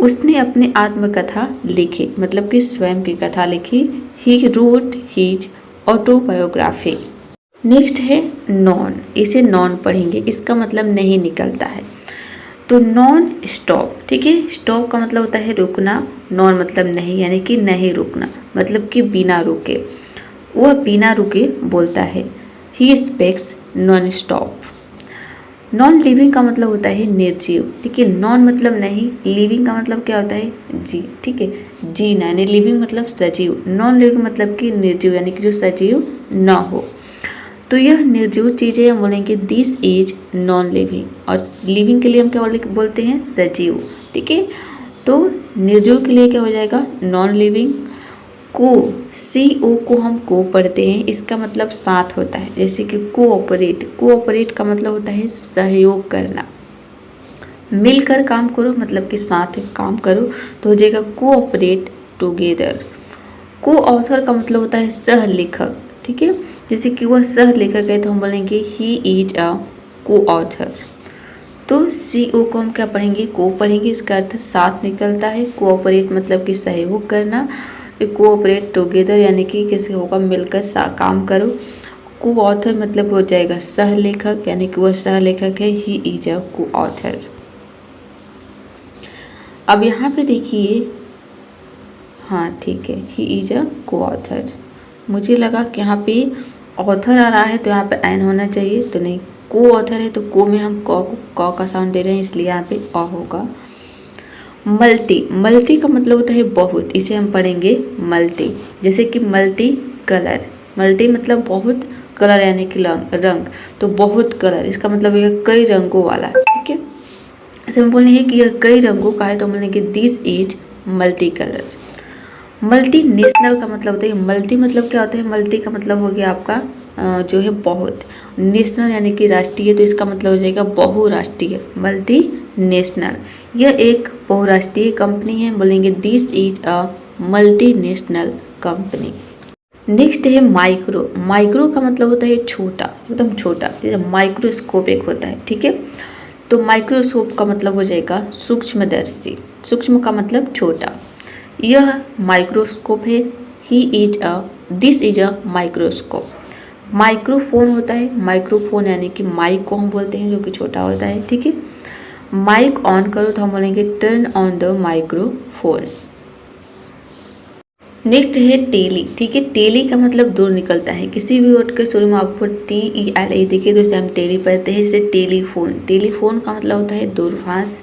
उसने अपनी आत्मकथा लिखी, मतलब कि स्वयं की कथा लिखी। He wrote his autobiography. Next है नॉन। इसे नॉन पढ़ेंगे, इसका मतलब नहीं निकलता है। तो नॉन स्टॉप, ठीक है, स्टॉप का मतलब होता है रुकना, नॉन मतलब नहीं, यानी कि नहीं रुकना, मतलब कि बिना रुके। वह बिना रुके बोलता है। He speaks non stop. Non living का मतलब होता है निर्जीव, ठीक है। नॉन मतलब नहीं, लिविंग का मतलब क्या होता है जी, ठीक है, जीना, यानी लिविंग मतलब सजीव। नॉन लिविंग मतलब कि निर्जीव, यानी कि जो सजीव ना हो। तो यह निर्जीव चीज़ें हम बोलेंगे दिस इज नॉन लिविंग, और लिविंग के लिए हम क्या बोलते हैं सजीव, ठीक है। तो निर्जीव के लिए क्या हो जाएगा नॉन लिविंग। को, CO को हम को पढ़ते हैं, इसका मतलब साथ होता है। जैसे कि कोऑपरेट। कोऑपरेट का मतलब होता है सहयोग करना, मिलकर काम करो, मतलब कि साथ काम करो, तो हो जाएगा कोऑपरेट टुगेदर। को ऑथर का मतलब होता है सह लेखक, ठीक है। जैसे कि वह सह लेखक है तो हम बोलेंगे ही इज अ को ऑथर। तो CO को हम क्या पढ़ेंगे को पढ़ेंगे, इसका अर्थ साथ निकलता है। कोऑपरेट मतलब कि सहयोग करना, कोऑपरेट टुगेदर यानी कि किसी होगा मिलकर काम करो। को ऑथर मतलब हो जाएगा सह लेखक, यानी कि वह सह लेखक है। ही इज अ को ऑथर। अब यहाँ पे देखिए, हाँ ठीक है, ही इज अ को ऑथर। मुझे लगा कि यहाँ पे ऑथर आ रहा है तो यहाँ पे एन होना चाहिए, तो नहीं, को ऑथर है तो को में हम कौ का साउंड दे रहे हैं, इसलिए यहाँ पे अ होगा। मल्टी। मल्टी का मतलब होता है बहुत, इसे हम पढ़ेंगे मल्टी। जैसे कि मल्टी कलर। मल्टी मतलब बहुत, कलर यानी कि रंग, तो बहुत कलर, इसका मतलब है कई रंगों वाला, ठीक है। ऐसे हम बोलेंगे कि यह कई रंगों का है तो हम बोलेंगे this is multi colour. Multi national का मतलब होता है, मल्टी मतलब क्या होता है, मल्टी का मतलब हो गया आपका जो है बहुत, नेशनल यानी कि राष्ट्रीय, तो इसका मतलब हो जाएगा बहुराष्ट्रीय, मल्टी नेशनल। यह एक बहुराष्ट्रीय कंपनी है, बोलेंगे this is a multi national company. Next है माइक्रो। माइक्रो का मतलब होता है छोटा, एकदम छोटा, जैसे माइक्रोस्कोप एक होता है, ठीक है। तो माइक्रोस्कोप का मतलब हो जाएगा सूक्ष्मदर्शी। सूक्ष्म का मतलब छोटा। यह माइक्रोस्कोप है। This is a microscope. Microphone होता है, माइक्रोफोन यानी कि माइक को हम बोलते हैं जो कि छोटा होता है, ठीक है। माइक ऑन करो तो हम बोलेंगे turn on the microphone. Next है टेली, ठीक है। टेली का मतलब दूर निकलता है। किसी भी वर्ड के शुरू में आपको TELE दिखे तो इसे हम टेली पढ़ते हैं। इसे टेलीफोन। टेलीफोन का मतलब होता है दूरभाष।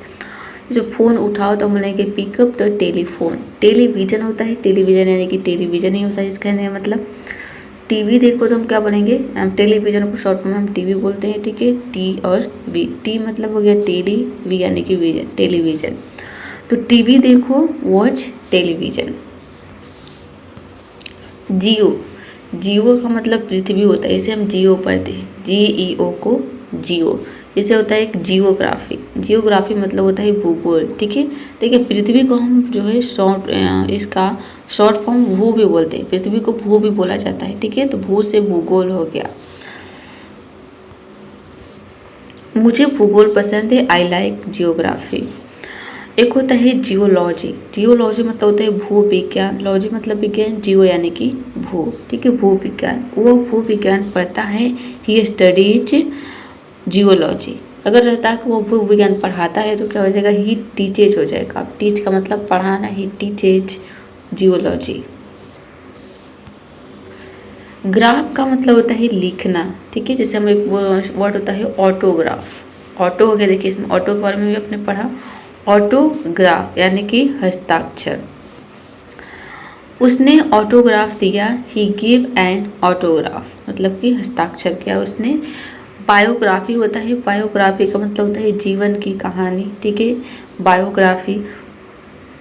जब फोन उठाओ तो हम बोलेंगे पिकअप द टेलीफोन। टेलीविजन होता है, टेलीविजन यानी कि टेलीविजन ही होता है, इसका मतलब। टीवी देखो तो हम क्या बोलेंगे, हम टेलीविजन को शॉर्ट में हम टीवी बोलते हैं, ठीक है। टी और वी, टी मतलब हो गया टेली, वी यानी कि विजन, टेलीविजन। तो टीवी देखो, वॉच टेलीविजन। जियो। जियो का मतलब पृथ्वी होता है, इसे हम जियो पढ़ते हैं, GEO को जियो। जैसे होता है एक जियोग्राफी, जियोग्राफी मतलब होता है भूगोल, ठीक है। देखिए पृथ्वी को हम जो है इसका शॉर्ट फॉर्म भू भी बोलते हैं, पृथ्वी को भू भी बोला जाता है, ठीक है। तो भू से भूगोल हो गया। मुझे भूगोल पसंद है, आई लाइक जियोग्राफी। एक होता है जियोलॉजी, जियोलॉजी मतलब होता है भू विज्ञान, लॉजी मतलब विज्ञान, जियो यानी कि भू, ठीक है। भू विज्ञान, वो भू विज्ञान पढ़ता है, ही स्टडीज जियोलॉजी। अगर रहता है कि वो भू विज्ञान पढ़ाता है तो क्या हो जाएगा, ही टीचेज हो जाएगा। अब टीच का मतलब पढ़ाना, ही टीचेज जियोलॉजी। ग्राफ का मतलब होता है लिखना, ठीक है। जैसे हम एक वर्ड होता है ऑटोग्राफ, ऑटो हो गया, देखिए इसमें ऑटो के बारे में भी आपने पढ़ा। ऑटोग्राफ यानी कि हस्ताक्षर, उसने ऑटोग्राफ दिया, ही गिव एन ऑटोग्राफ मतलब कि हस्ताक्षर किया उसने। बायोग्राफी होता है, बायोग्राफी का मतलब होता है जीवन की कहानी, ठीक है। बायोग्राफी,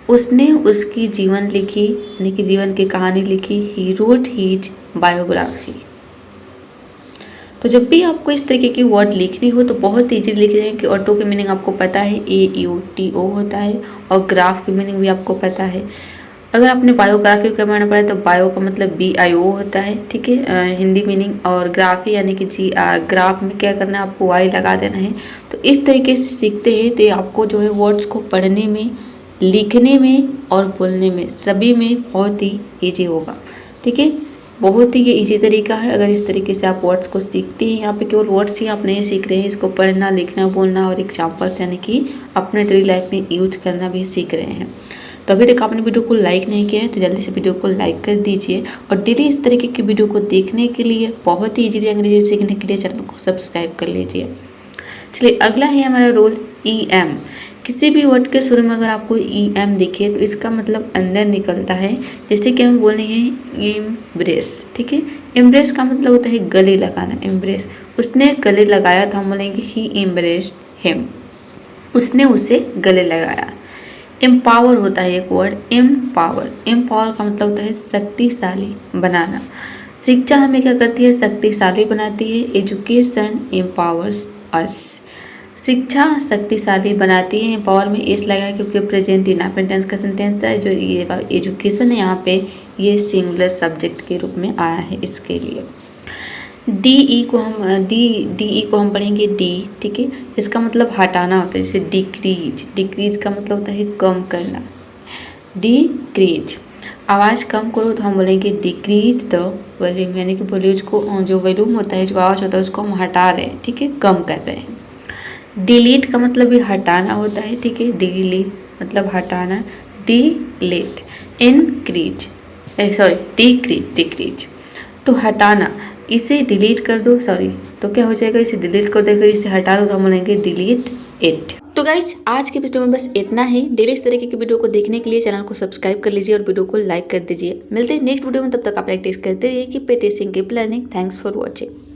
उसने उसकी जीवन लिखी यानी कि जीवन की कहानी लिखी, ही रोट हीज बायोग्राफी। तो जब भी आपको इस तरीके की वर्ड लिखनी हो तो बहुत ईजी लिख जाएंगे कि ऑटो की मीनिंग आपको पता है, AUTO होता है, और ग्राफ की मीनिंग भी आपको पता है। अगर आपने बायोग्राफी का माना पड़ा तो बायो का मतलब BIO होता है, ठीक है, हिंदी मीनिंग। और ग्राफी यानी कि ग्राफ में क्या करना है, आपको Y लगा देना है। तो इस तरीके से सीखते हैं तो आपको जो है वर्ड्स को पढ़ने में, लिखने में और बोलने में सभी में बहुत ही ईजी होगा, ठीक है। बहुत ही ये इजी तरीका है। अगर इस तरीके से आप वर्ड्स को सीखते हैं, यहाँ पे केवल वर्ड्स ही आप नहीं सीख रहे हैं, इसको पढ़ना, लिखना, बोलना और एग्जाम्पल्स यानी कि अपने डेली लाइफ में यूज करना भी सीख रहे हैं। तो अभी तक आपने वीडियो को लाइक नहीं किया है तो जल्दी से वीडियो को लाइक कर दीजिए, और डेली इस तरीके की वीडियो को देखने के लिए, बहुत ही ईजिली अंग्रेजी सीखने के लिए चैनल को सब्सक्राइब कर लीजिए। चलिए अगला है हमारा रोल EM। किसी भी वर्ड के शुरू में अगर आपको EM दिखे तो इसका मतलब अंदर निकलता है। जैसे कि हम बोले हैं एम्ब्रेस, ठीक है। एम्ब्रेस का मतलब होता है गले लगाना, एम्ब्रेस, उसने गले लगाया तो हम बोलेंगे ही एम्ब्रेस्ड हिम, उसने उसे गले लगाया। एम्पावर होता है एक वर्ड, एम्पावर, एम्पावर का मतलब होता है शक्तिशाली बनाना। शिक्षा हमें क्या करती है, शक्तिशाली बनाती है। एजुकेशन एम्पावर्स अस, शिक्षा शक्तिशाली बनाती है। एम्पावर में एस लगा है क्योंकि प्रेजेंट इंडेफिनिट टेंस का सेंटेंस है। जो ये एजुकेशन है यहाँ पे ये सिंगुलर सब्जेक्ट के रूप में आया है इसके लिए। DE को हम पढ़ेंगे डी, ठीक है। इसका मतलब हटाना होता है, जैसे डिक्रीज, डिक्रीज का मतलब होता है कम करना, डिक्रीज, आवाज़ कम करो तो हम बोलेंगे डिक्रीज द वॉल्यूम, यानी कि वॉल्यूम को, जो वॉल्यूम होता है, जो आवाज़ होता है उसको हम हटा रहे हैं, ठीक है, कम कर रहे हैं। डिलीट का मतलब भी हटाना होता है, ठीक है, डिलीट मतलब हटाना, delete. Increase, sorry decrease, decrease तो हटाना, इसे डिलीट कर दो, सॉरी तो क्या हो जाएगा, इसे डिलीट कर दो, फिर इसे हटा दो तो हम बोलेंगे डिलीट इट। तो गाइस आज के वीडियो में बस इतना ही। डेली इस तरीके की वीडियो को देखने के लिए चैनल को सब्सक्राइब कर लीजिए और वीडियो को लाइक कर दीजिए। मिलते हैं नेक्स्ट वीडियो में, तब तक आप प्रैक्टिस करते रहिए। Keep practising, keep learning. Thanks for watching.